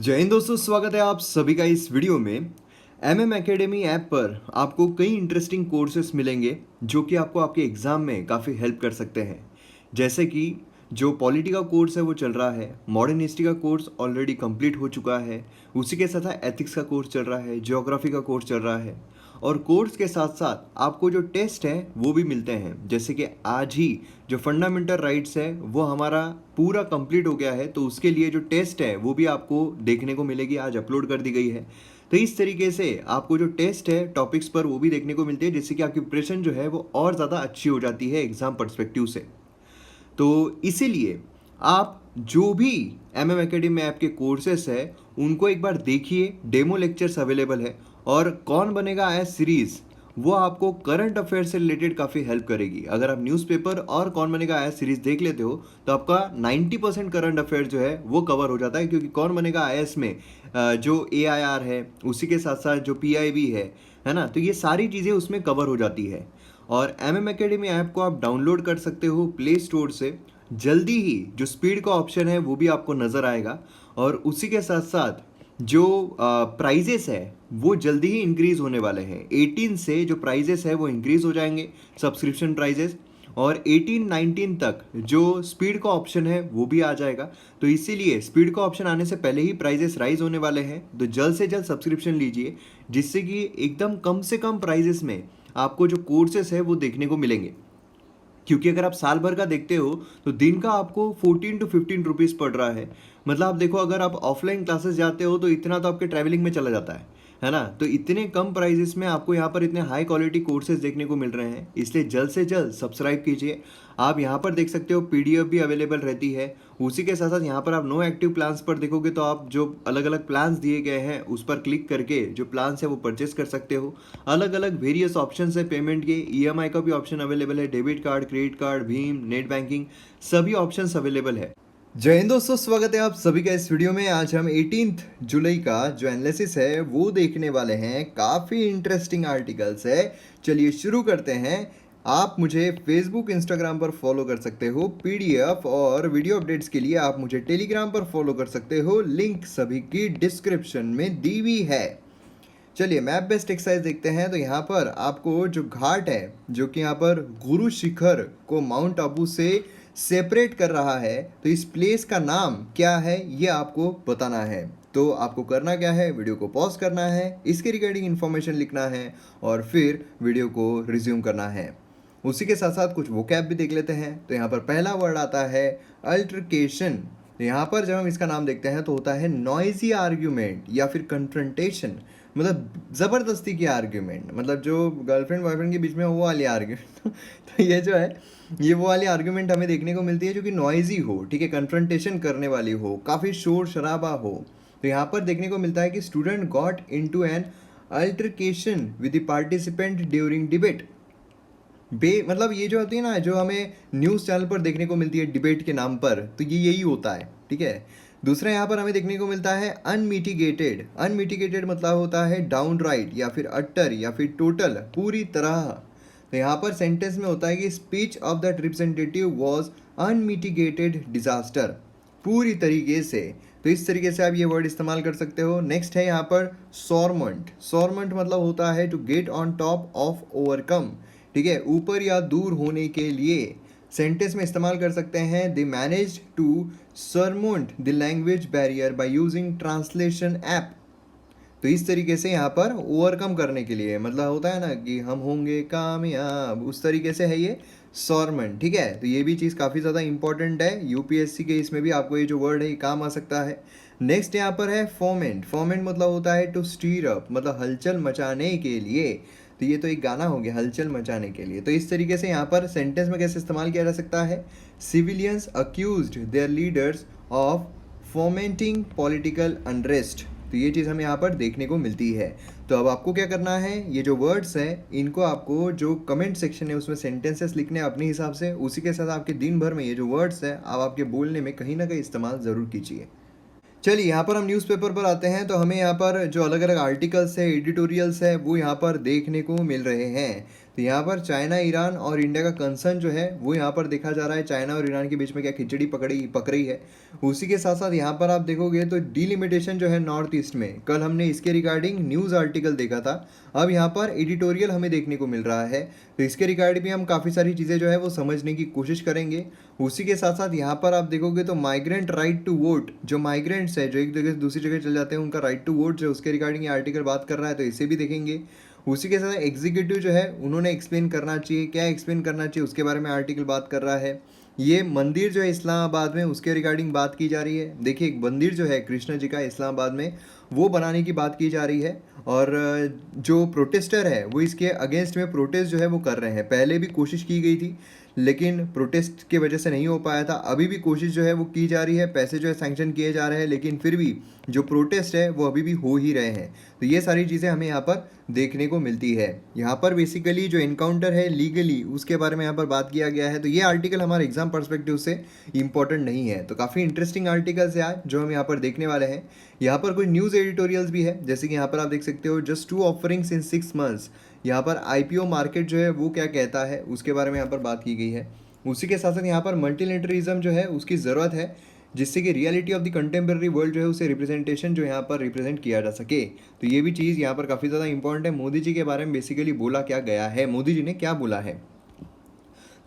जय हिंद दोस्तों, स्वागत है आप सभी का इस वीडियो में। एमएम एकेडमी ऐप पर आपको कई इंटरेस्टिंग कोर्सेस मिलेंगे जो कि आपको आपके एग्ज़ाम में काफ़ी हेल्प कर सकते हैं। जैसे कि जो पॉलिटी का कोर्स है वो चल रहा है, मॉडर्न हिस्ट्री का कोर्स ऑलरेडी कंप्लीट हो चुका है, उसी के साथ एथिक्स का कोर्स चल रहा है, ज्योग्राफी का कोर्स चल रहा है। और कोर्स के साथ साथ आपको जो टेस्ट है वो भी मिलते हैं। जैसे कि आज ही जो फंडामेंटल राइट्स है वो हमारा पूरा कंप्लीट हो गया है, तो उसके लिए जो टेस्ट है वो भी आपको देखने को मिलेगी, आज अपलोड कर दी गई है। तो इस तरीके से आपको जो टेस्ट है टॉपिक्स पर वो भी देखने को मिलती है, जिससे कि आपकी प्रिपरेशन जो है वो और ज़्यादा अच्छी हो जाती है एग्ज़ाम पर्सपेक्टिव से। तो इसीलिए आप जो भी एम एम एकेडमी ऐप के कोर्सेस है उनको एक बार देखिए, डेमो लेक्चर्स अवेलेबल है। और कौन बनेगा एज सीरीज़ वो आपको करंट अफेयर से रिलेटेड काफ़ी हेल्प करेगी। अगर आप न्यूज़पेपर और कौन बनेगा एज सीरीज़ देख लेते हो तो आपका 90% करंट अफेयर जो है वो कवर हो जाता है, क्योंकि कौन बनेगा आईएएस में जो एआईआर है उसी के साथ साथ जो पीआईबी है ना, तो ये सारी चीज़ें उसमें कवर हो जाती है। और एम एम एकेडमी ऐप को आप डाउनलोड कर सकते हो प्ले स्टोर से। जल्दी ही जो स्पीड का ऑप्शन है वो भी आपको नज़र आएगा। और उसी के साथ साथ जो प्राइजेस है वो जल्दी ही इंक्रीज होने वाले हैं। 18 से जो प्राइजेस है वो इंक्रीज हो जाएंगे, सब्सक्रिप्शन प्राइजेस। और 18-19 तक जो स्पीड का ऑप्शन है वो भी आ जाएगा। तो इसीलिए स्पीड का ऑप्शन आने से पहले ही प्राइजेस राइज होने वाले हैं, तो जल्द से जल्द सब्सक्रिप्शन लीजिए, जिससे कि एकदम कम से कम प्राइजेस में आपको जो कोर्सेस है वो देखने को मिलेंगे। क्योंकि अगर आप साल भर का देखते हो तो दिन का आपको 14 to 15 रुपीज़ पड़ रहा है। मतलब आप देखो, अगर आप ऑफलाइन क्लासेस जाते हो तो इतना तो आपके ट्रैवलिंग में चला जाता है ना। तो इतने कम प्राइजेस में आपको यहाँ पर इतने हाई क्वालिटी कोर्सेज देखने को मिल रहे हैं, इसलिए जल्द से जल्द सब्सक्राइब कीजिए। आप यहाँ पर देख सकते हो पीडीएफ भी अवेलेबल रहती है। उसी के साथ साथ यहाँ पर आप नो एक्टिव प्लान्स पर देखोगे तो आप जो अलग अलग प्लान्स दिए गए हैं उस पर क्लिक करके जो प्लान्स है वो परचेस कर सकते हो। अलग अलग वेरियस ऑप्शन है पेमेंट के, ईएमआई का भी ऑप्शन अवेलेबल है, debit card, credit card, Bhim, net banking, सभी ऑप्शंस अवेलेबल है। जय हिंद दोस्तों, स्वागत है आप सभी का इस वीडियो में। आज हम 18 जुलाई का जो एनालिसिस है वो देखने वाले हैं। काफ़ी इंटरेस्टिंग आर्टिकल्स है। चलिए शुरू करते हैं। आप मुझे फेसबुक इंस्टाग्राम पर फॉलो कर सकते हो। पीडीएफ और वीडियो अपडेट्स के लिए आप मुझे टेलीग्राम पर फॉलो कर सकते हो। लिंक सभी की डिस्क्रिप्शन में दी हुई है। चलिए मैप बेस्ड एक्सरसाइज देखते हैं। तो यहाँ पर आपको जो घाट है जो कि यहाँ पर गुरु शिखर को माउंट आबू से सेपरेट कर रहा है, तो इस प्लेस का नाम क्या है ये आपको बताना है। तो आपको करना क्या है, वीडियो को पॉज करना है, इसके रिगार्डिंग इन्फॉर्मेशन लिखना है और फिर वीडियो को रिज्यूम करना है। उसी के साथ साथ कुछ वोकैब भी देख लेते हैं। तो यहाँ पर पहला वर्ड आता है अल्टरकेशन। तो यहाँ पर जब हम इसका नाम देखते हैं तो होता है नॉइजी आर्ग्यूमेंट या फिर कन्फ्रंटेशन, मतलब ज़बरदस्ती की आर्ग्यूमेंट, मतलब जो गर्लफ्रेंड बॉयफ्रेंड के बीच में वो वाली आर्ग्यूमेंट। तो ये जो है ये वो वाली आर्ग्यूमेंट हमें देखने को मिलती है जो कि नॉइजी हो, ठीक है, कन्फ्रंटेशन करने वाली हो, काफ़ी शोर शराबा हो। तो यहाँ पर देखने को मिलता है कि student got into an altercation with the participant during debate. मतलब ये जो होती है ना, जो हमें न्यूज़ चैनल पर देखने को मिलती है डिबेट के नाम पर, तो ये यही होता है, ठीक है। दूसरा यहाँ पर हमें देखने को मिलता है अनमिटिगेटेड। अनमिटिगेटेड मतलब होता है डाउन राइट या फिर अट्टर या फिर टोटल, पूरी तरह। तो यहाँ पर सेंटेंस में होता है कि speech of that representative was unmitigated disaster, पूरी तरीके से। तो इस तरीके से आप ये वर्ड इस्तेमाल कर सकते हो। नेक्स्ट है यहाँ पर सॉरमेंट। सॉरमेंट मतलब होता है to get on top of overcome, ठीक है, ऊपर या दूर होने के लिए। सेंटेंस में इस्तेमाल कर सकते हैं they manage to surmount the language barrier by using translation app. तो इस तरीके से यहाँ पर ओवरकम करने के लिए, मतलब होता है ना कि हम होंगे कामयाब, उस तरीके से है ये सॉरमेंट, ठीक है। तो ये भी चीज़ काफ़ी ज़्यादा इंपॉर्टेंट है, यूपीएससी के इसमें भी आपको ये जो वर्ड है ये काम आ सकता है। नेक्स्ट यहाँ पर है फोमेंट। फोमेंट मतलब होता है टू स्टीर अप, मतलब हलचल मचाने के लिए। तो ये तो एक गाना हो गया, हलचल मचाने के लिए। तो इस तरीके से यहाँ पर सेंटेंस में कैसे इस्तेमाल किया जा सकता है, civilians accused their leaders of fomenting political unrest. तो ये चीज़ हमें यहाँ पर देखने को मिलती है। तो अब आपको क्या करना है, ये जो वर्ड्स हैं इनको आपको जो कमेंट सेक्शन है उसमें सेंटेंसेस लिखने हैं अपने हिसाब से। उसी के साथ आपके दिन भर में ये जो वर्ड्स हैं आप आपके बोलने में कहीं ना कहीं इस्तेमाल ज़रूर कीजिए। चलिए यहाँ पर हम न्यूज़पेपर पर आते हैं। तो हमें यहाँ पर जो अलग अलग आर्टिकल्स है, एडिटोरियल्स है, वो यहाँ पर देखने को मिल रहे हैं। तो तो यहाँ पर चाइना, ईरान और इंडिया का कंसर्न जो है वो यहाँ पर देखा जा रहा है। चाइना और ईरान के बीच में क्या खिचड़ी पक रही है। उसी के साथ साथ यहाँ पर आप देखोगे तो डीलिमिटेशन जो है नॉर्थ ईस्ट में, कल हमने इसके रिगार्डिंग न्यूज़ आर्टिकल देखा था, अब यहाँ पर एडिटोरियल हमें देखने को मिल रहा है। तो इसके रिगार्डिंग भी हम काफ़ी सारी चीज़ें जो है वो समझने की कोशिश करेंगे। उसी के साथ साथ यहाँ पर आप देखोगे तो माइग्रेंट राइट टू वोट, जो माइग्रेंट्स है जो एक जगह से दूसरी जगह चल जाते हैं, उनका राइट टू वोट जो उसके रिगार्डिंग ये आर्टिकल बात कर रहा है, तो इसे भी देखेंगे। उसी के साथ एग्जीक्यूटिव जो है उन्होंने एक्सप्लेन करना चाहिए, क्या एक्सप्लेन करना चाहिए उसके बारे में आर्टिकल बात कर रहा है। ये मंदिर जो है इस्लामाबाद में, उसके रिगार्डिंग बात की जा रही है। देखिए एक मंदिर जो है कृष्ण जी का इस्लामाबाद में, वो बनाने की बात की जा रही है। और जो प्रोटेस्टर है वो इसके अगेंस्ट में प्रोटेस्ट जो है वो कर रहे हैं। पहले भी कोशिश की गई थी लेकिन प्रोटेस्ट की वजह से नहीं हो पाया था। अभी भी कोशिश जो है वो की जा रही है, पैसे जो है सैंक्शन किए जा रहे हैं, लेकिन फिर भी जो प्रोटेस्ट है वो अभी भी हो ही रहे हैं। तो ये सारी चीज़ें हमें यहाँ पर देखने को मिलती है। यहाँ पर बेसिकली जो इनकाउंटर है लीगली, उसके बारे में यहाँ पर बात किया गया है। तो ये आर्टिकल हमारे एग्जाम पर्सपेक्टिव से इंपॉर्टेंट नहीं है। तो काफ़ी इंटरेस्टिंग आर्टिकल्स है आज जो हम यहाँ पर देखने वाले हैं। यहाँ पर कुछ न्यूज़ एडिटोरियल्स भी है, जैसे कि यहाँ पर आप देख सकते हो जस्ट 2 ऑफरिंग्स इन 6 मंथ्स। यहाँ पर आईपीओ मार्केट जो है वो क्या कहता है उसके बारे में यहाँ पर बात की गई है। उसी के साथ साथ यहाँ पर मल्टीलेटरिज्म जो है उसकी ज़रूरत है, जिससे कि reality of the contemporary world जो है उसे रिप्रेजेंटेशन जो यहाँ पर रिप्रेजेंट किया जा सके। तो ये भी चीज़ यहाँ पर काफ़ी ज़्यादा इंपॉर्टेंट है। मोदी जी के बारे में बेसिकली बोला क्या गया है, मोदी जी ने क्या बोला है।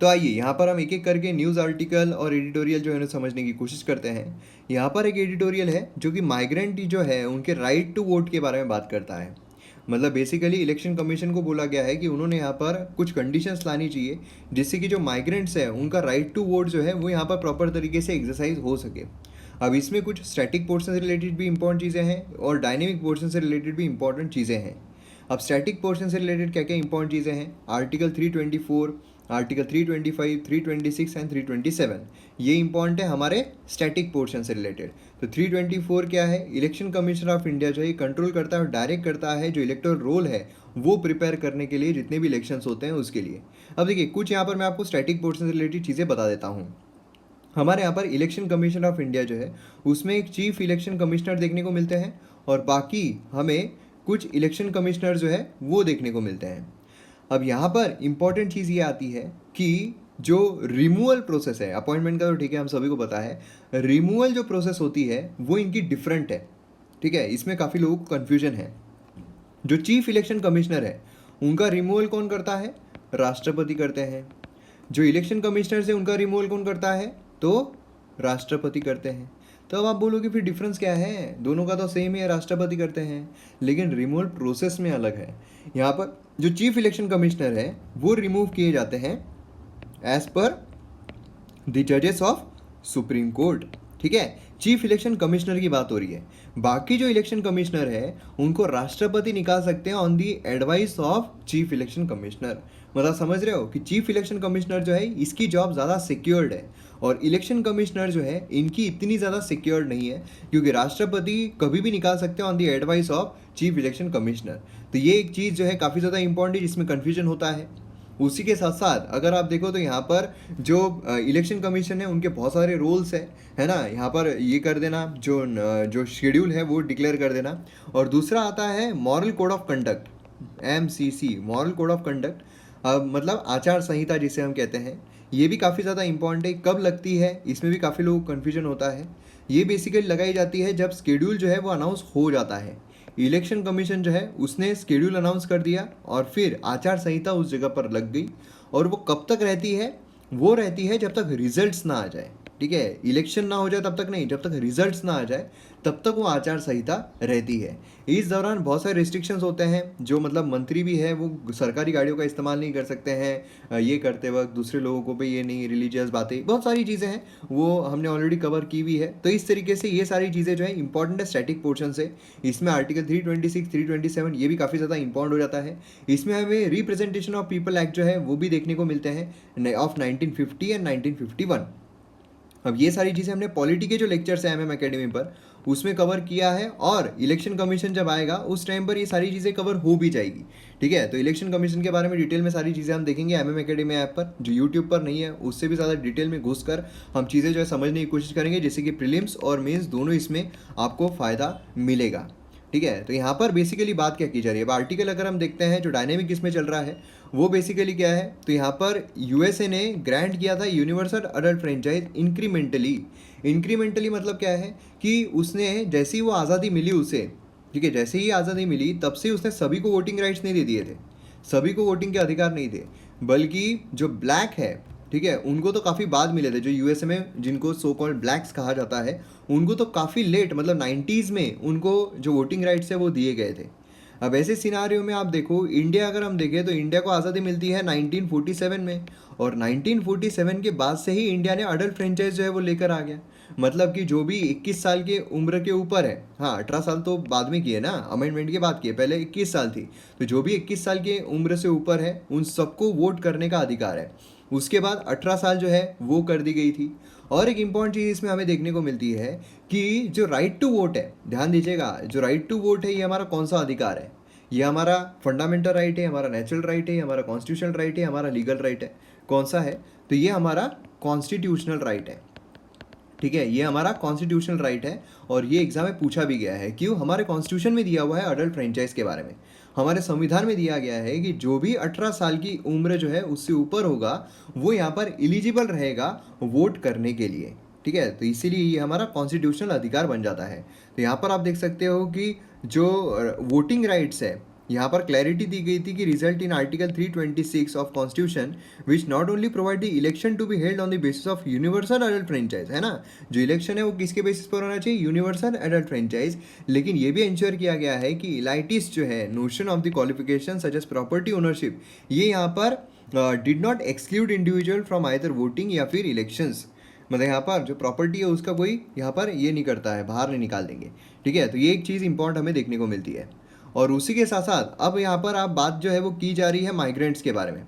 तो आइए यहाँ पर हम एक एक करके न्यूज़ आर्टिकल और एडिटोरियल जो है उन्हें समझने की कोशिश करते हैं। यहाँ पर एक एडिटोरियल है जो कि माइग्रेंट जो है उनके राइट टू वोट के बारे में बात करता है। मतलब बेसिकली इलेक्शन कमीशन को बोला गया है कि उन्होंने यहाँ पर कुछ कंडीशंस लानी चाहिए जिससे कि जो माइग्रेंट्स है उनका राइट टू वोट जो है वो यहाँ पर प्रॉपर तरीके से एक्सरसाइज हो सके। अब इसमें कुछ स्टैटिक पोर्शन से रिलेटेड भी इंपॉर्टेंट चीज़ें हैं और डायनेमिक पोर्शन से रिलेटेड भी इंपॉर्टेंट चीज़ें हैं। अब स्टैटिक पोर्शन से रिलेटेड क्या क्या इंपॉर्टेंट चीज़ें हैं, आर्टिकल 324, आर्टिकल 325, 326 एंड 327, ये इंपॉर्टेंट है हमारे स्टैटिक पोर्शन से रिलेटेड। तो 324 क्या है, इलेक्शन कमीशन ऑफ इंडिया जो है कंट्रोल करता है और डायरेक्ट करता है जो इलेक्टोरल रोल है वो प्रिपेयर करने के लिए जितने भी इलेक्शंस होते हैं उसके लिए। अब देखिए कुछ यहाँ पर मैं आपको स्टैटिक पोर्शन से रिलेटेड चीज़ें बता देता हूँ। हमारे यहाँ पर इलेक्शन कमीशन ऑफ इंडिया जो है उसमें एक चीफ इलेक्शन कमिश्नर देखने को मिलते हैं और बाकी हमें कुछ इलेक्शन कमिश्नर जो है वो देखने को मिलते हैं। अब यहाँ पर इंपॉर्टेंट चीज़ ये आती है कि जो रिमूवल प्रोसेस है, अपॉइंटमेंट का तो ठीक है हम सभी को पता है, रिमूवल जो प्रोसेस होती है वो इनकी डिफरेंट है। ठीक है, इसमें काफ़ी लोगों को कन्फ्यूजन है। जो चीफ इलेक्शन कमिश्नर है उनका रिमूवल कौन करता है, राष्ट्रपति करते हैं। जो इलेक्शन कमिश्नर है उनका रिमूवल कौन करता है, तो राष्ट्रपति करते हैं। तो अब आप बोलोगे फिर डिफरेंस क्या है, दोनों का तो सेम ही है, राष्ट्रपति करते हैं, लेकिन रिमूवल प्रोसेस में अलग है। यहाँ पर जो चीफ इलेक्शन कमिश्नर है वो रिमूव किए जाते हैं एज पर द जजेस ऑफ सुप्रीम कोर्ट। ठीक है, चीफ इलेक्शन कमिश्नर की बात हो रही है। बाकी जो इलेक्शन कमिश्नर है उनको राष्ट्रपति निकाल सकते हैं on the advice of chief election commissioner. मतलब समझ रहे हो कि चीफ इलेक्शन कमिश्नर जो है इसकी जॉब ज़्यादा सिक्योर्ड है और इलेक्शन कमिश्नर जो है इनकी इतनी ज़्यादा सिक्योर्ड नहीं है, क्योंकि राष्ट्रपति कभी भी निकाल सकते हैं on the advice of chief election commissioner. तो ये एक चीज़ जो है काफ़ी ज़्यादा इंपॉर्टेंट है जिसमें कन्फ्यूजन होता है। उसी के साथ साथ अगर आप देखो तो यहाँ पर जो इलेक्शन कमीशन है उनके बहुत सारे रोल्स है ना। यहाँ पर ये कर देना, जो शेड्यूल है वो डिक्लेयर कर देना। और दूसरा आता है moral code of conduct, MCC, moral code of conduct, मतलब आचार संहिता जिसे हम कहते हैं। ये भी काफ़ी ज़्यादा इंपॉर्टेंट है। कब लगती है इसमें भी काफ़ी लोगों को कन्फ्यूजन होता है। ये बेसिकली लगाई जाती है जब शेड्यूल जो है वो अनाउंस हो जाता है। इलेक्शन कमीशन जो है उसने शेड्यूल अनाउंस कर दिया और फिर आचार संहिता उस जगह पर लग गई। और वो कब तक रहती है, वो रहती है जब तक रिजल्ट्स ना आ जाए। ठीक है, इलेक्शन ना हो जाए तब तक नहीं, जब तक रिजल्ट्स ना आ जाए तब तक वो आचार संहिता रहती है। इस दौरान बहुत सारे रिस्ट्रिक्शंस होते हैं, जो मतलब मंत्री भी है वो सरकारी गाड़ियों का इस्तेमाल नहीं कर सकते हैं ये करते वक्त, दूसरे लोगों को भी ये नहीं, रिलीजियस बातें, बहुत सारी चीज़ें हैं वो हमने ऑलरेडी कवर की हुई है। तो इस तरीके से ये सारी चीज़ें जो है इंपॉर्टेंट है स्टैटिक पोर्शन से। इसमें आर्टिकल 326, 327 ये भी काफ़ी ज़्यादा इंपॉर्टेंट हो जाता है। इसमें हमें रिप्रेजेंटेशन ऑफ पीपल एक्ट जो है वो भी देखने को मिलते हैं ऑफ 1950 एंड 1951। अब ये सारी चीज़ें हमने पॉलिटी के जो लेक्चर्स हैं MM एकेडमी पर उसमें कवर किया है, और इलेक्शन कमीशन जब आएगा उस टाइम पर ये सारी चीज़ें कवर हो भी जाएगी। ठीक है, तो इलेक्शन कमीशन के बारे में डिटेल में सारी चीज़ें हम देखेंगे MM एकेडमी ऐप पर, जो यूट्यूब पर नहीं है, उससे भी ज़्यादा डिटेल में घुसकर हम चीज़ें जो है समझने की कोशिश करेंगे, जैसे कि प्रीलिम्स और मेंस दोनों इसमें आपको फ़ायदा मिलेगा। ठीक है, तो यहाँ पर बेसिकली बात क्या की जा रही है। अब आर्टिकल अगर हम देखते हैं जो डायनेमिक इसमें चल रहा है वो बेसिकली क्या है, तो यहाँ पर यूएसए ने ग्रांट किया था universal adult franchise incrementally. Incrementally मतलब क्या है कि उसने जैसे ही वो आज़ादी मिली उसे, ठीक है, जैसे ही आज़ादी मिली तब से उसने सभी को वोटिंग राइट्स नहीं दे दिए थे, सभी को वोटिंग के अधिकार नहीं थे, बल्कि जो ब्लैक है, ठीक है, उनको तो काफ़ी बाद मिले थे। जो यूएसए में जिनको सो कॉल्ड ब्लैक्स कहा जाता है उनको तो काफ़ी लेट, मतलब 90s में उनको जो वोटिंग राइट्स है वो दिए गए थे। अब ऐसे सिनारियो में आप देखो, इंडिया अगर हम देखें तो इंडिया को आज़ादी मिलती है 1947 में, और 1947 के बाद से ही इंडिया ने अडल्ट फ्रेंचाइज जो है वो लेकर आ गया। मतलब कि जो भी 21 साल के उम्र के ऊपर है, हाँ 18 साल तो बाद में किए ना, अमेंडमेंट के बाद किए, पहले 21 साल थी, तो जो भी 21 साल के उम्र से ऊपर है उन सबको वोट करने का अधिकार है। उसके बाद 18 साल जो है वो कर दी गई थी। और एक इम्पॉर्टेंट चीज़ इसमें हमें देखने को मिलती है कि जो राइट टू वोट है, ध्यान दीजिएगा, जो राइट टू वोट है ये हमारा कौन सा अधिकार है, ये हमारा फंडामेंटल राइट है, हमारा नेचुरल राइट है, हमारा कॉन्स्टिट्यूशनल राइट है, हमारा लीगल राइट है, कौन सा है, तो ये हमारा कॉन्स्टिट्यूशनल राइट है। ठीक है, ये हमारा कॉन्स्टिट्यूशनल राइट है, और ये एग्जाम में पूछा भी गया है। क्यों? हमारे कॉन्स्टिट्यूशन में दिया हुआ है अडल्ट फ्रेंचाइज के बारे में, हमारे संविधान में दिया गया है कि जो भी 18 साल की उम्र जो है उससे ऊपर होगा वो यहाँ पर एलिजिबल रहेगा वोट करने के लिए। ठीक है, तो इसीलिए ये हमारा कॉन्स्टिट्यूशनल अधिकार बन जाता है। तो यहाँ पर आप देख सकते हो कि जो वोटिंग राइट्स है, यहाँ पर क्लैरिटी दी गई थी कि result in article 326 of constitution which not only provide the election to be held on the basis of universal adult franchise, है ना, जो इलेक्शन है वो किसके बेसिस पर होना चाहिए, यूनिवर्सल एडल्ट फ्रेंचाइज, लेकिन ये भी इंश्योर किया गया है कि इलाइटिस जो है notion of the qualification such as property ownership, ये यहाँ पर did not exclude individual from either voting या फिर इलेक्शंस, मतलब यहाँ पर जो प्रॉपर्टी है उसका कोई यहाँ पर ये नहीं करता है, बाहर नहीं निकाल देंगे। ठीक है, तो ये एक चीज़ इंपॉर्टेंट हमें देखने को मिलती है। और उसी के साथ साथ अब यहाँ पर आप बात जो है वो की जा रही है माइग्रेंट्स के बारे में।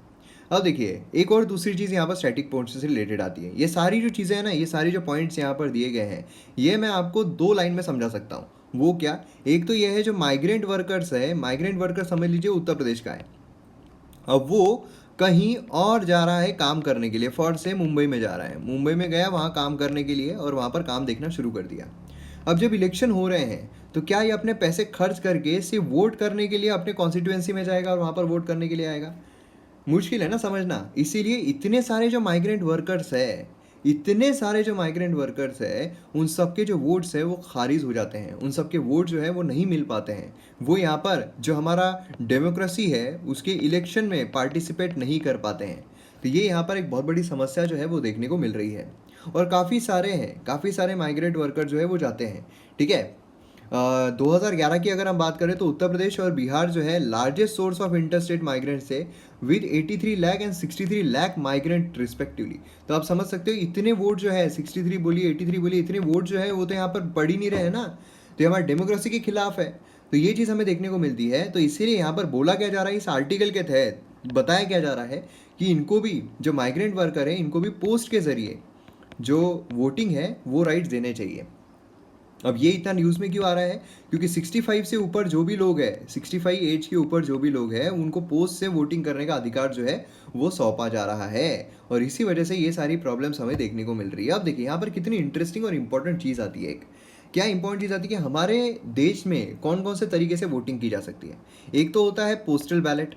अब देखिए एक और दूसरी चीज़ यहाँ पर स्टैटिक पॉइंट्स से रिलेटेड आती है। ये सारी जो चीज़ें हैं ना, ये सारी जो पॉइंट्स यहाँ पर दिए गए हैं, ये मैं आपको 2 लाइन में समझा सकता हूँ। वो क्या? एक तो ये है जो माइग्रेंट वर्कर्स है, माइग्रेंट वर्कर समझ लीजिए उत्तर प्रदेश का है, अब वो कहीं और जा रहा है काम करने के लिए, फॉर से मुंबई में जा रहा है, मुंबई में गया वहाँ काम करने के लिए और वहाँ पर काम देखना शुरू कर दिया। अब जब इलेक्शन हो रहे हैं तो क्या ये अपने पैसे खर्च करके सिर्फ वोट करने के लिए अपने कॉन्स्टिट्यूएंसी में जाएगा और वहाँ पर वोट करने के लिए आएगा? मुश्किल है ना समझना। इसीलिए इतने सारे जो माइग्रेंट वर्कर्स है, इतने सारे जो माइग्रेंट वर्कर्स है, उन सबके जो वोट्स है वो खारिज हो जाते हैं, उन सबके वोट जो है वो नहीं मिल पाते हैं, वो यहाँ पर जो हमारा डेमोक्रेसी है उसके इलेक्शन में पार्टिसिपेट नहीं कर पाते हैं। तो ये यहाँ पर एक बहुत बड़ी समस्या जो है वो देखने को मिल रही है, और काफ़ी सारे हैं, काफ़ी सारे माइग्रेंट वर्कर जो है वो जाते हैं। ठीक है, 2011 की अगर हम बात करें तो उत्तर प्रदेश और बिहार जो है largest source of interstate migrant से with 83 lakh and 63 lakh migrant respectively. तो आप समझ सकते हो इतने वोट जो है, 63 बोलिए 83 बोलिए, इतने वोट जो है वो तो यहाँ पर पड़ ही नहीं रहे हैं ना, तो ये हमारे डेमोक्रेसी के खिलाफ है। तो ये चीज़ हमें देखने को मिलती है। तो इसीलिए यहाँ पर बोला क्या जा रहा है, इस आर्टिकल के तहत बताया क्या जा रहा है कि इनको भी, जो माइग्रेंट वर्कर है, इनको भी पोस्ट के ज़रिए जो वोटिंग है वो राइट्स देने चाहिए। अब ये इतना न्यूज़ में क्यों आ रहा है? क्योंकि 65 से ऊपर जो भी लोग हैं, 65 एज के ऊपर जो भी लोग हैं, उनको पोस्ट से वोटिंग करने का अधिकार जो है वो सौंपा जा रहा है, और इसी वजह से ये सारी प्रॉब्लम्स हमें देखने को मिल रही है। अब देखिए यहाँ पर कितनी इंटरेस्टिंग और इंपॉर्टेंट चीज़ आती है। एक क्या इंपॉर्टेंट चीज़ आती है कि हमारे देश में कौन कौन से तरीके से वोटिंग की जा सकती है। एक तो होता है postal ballot,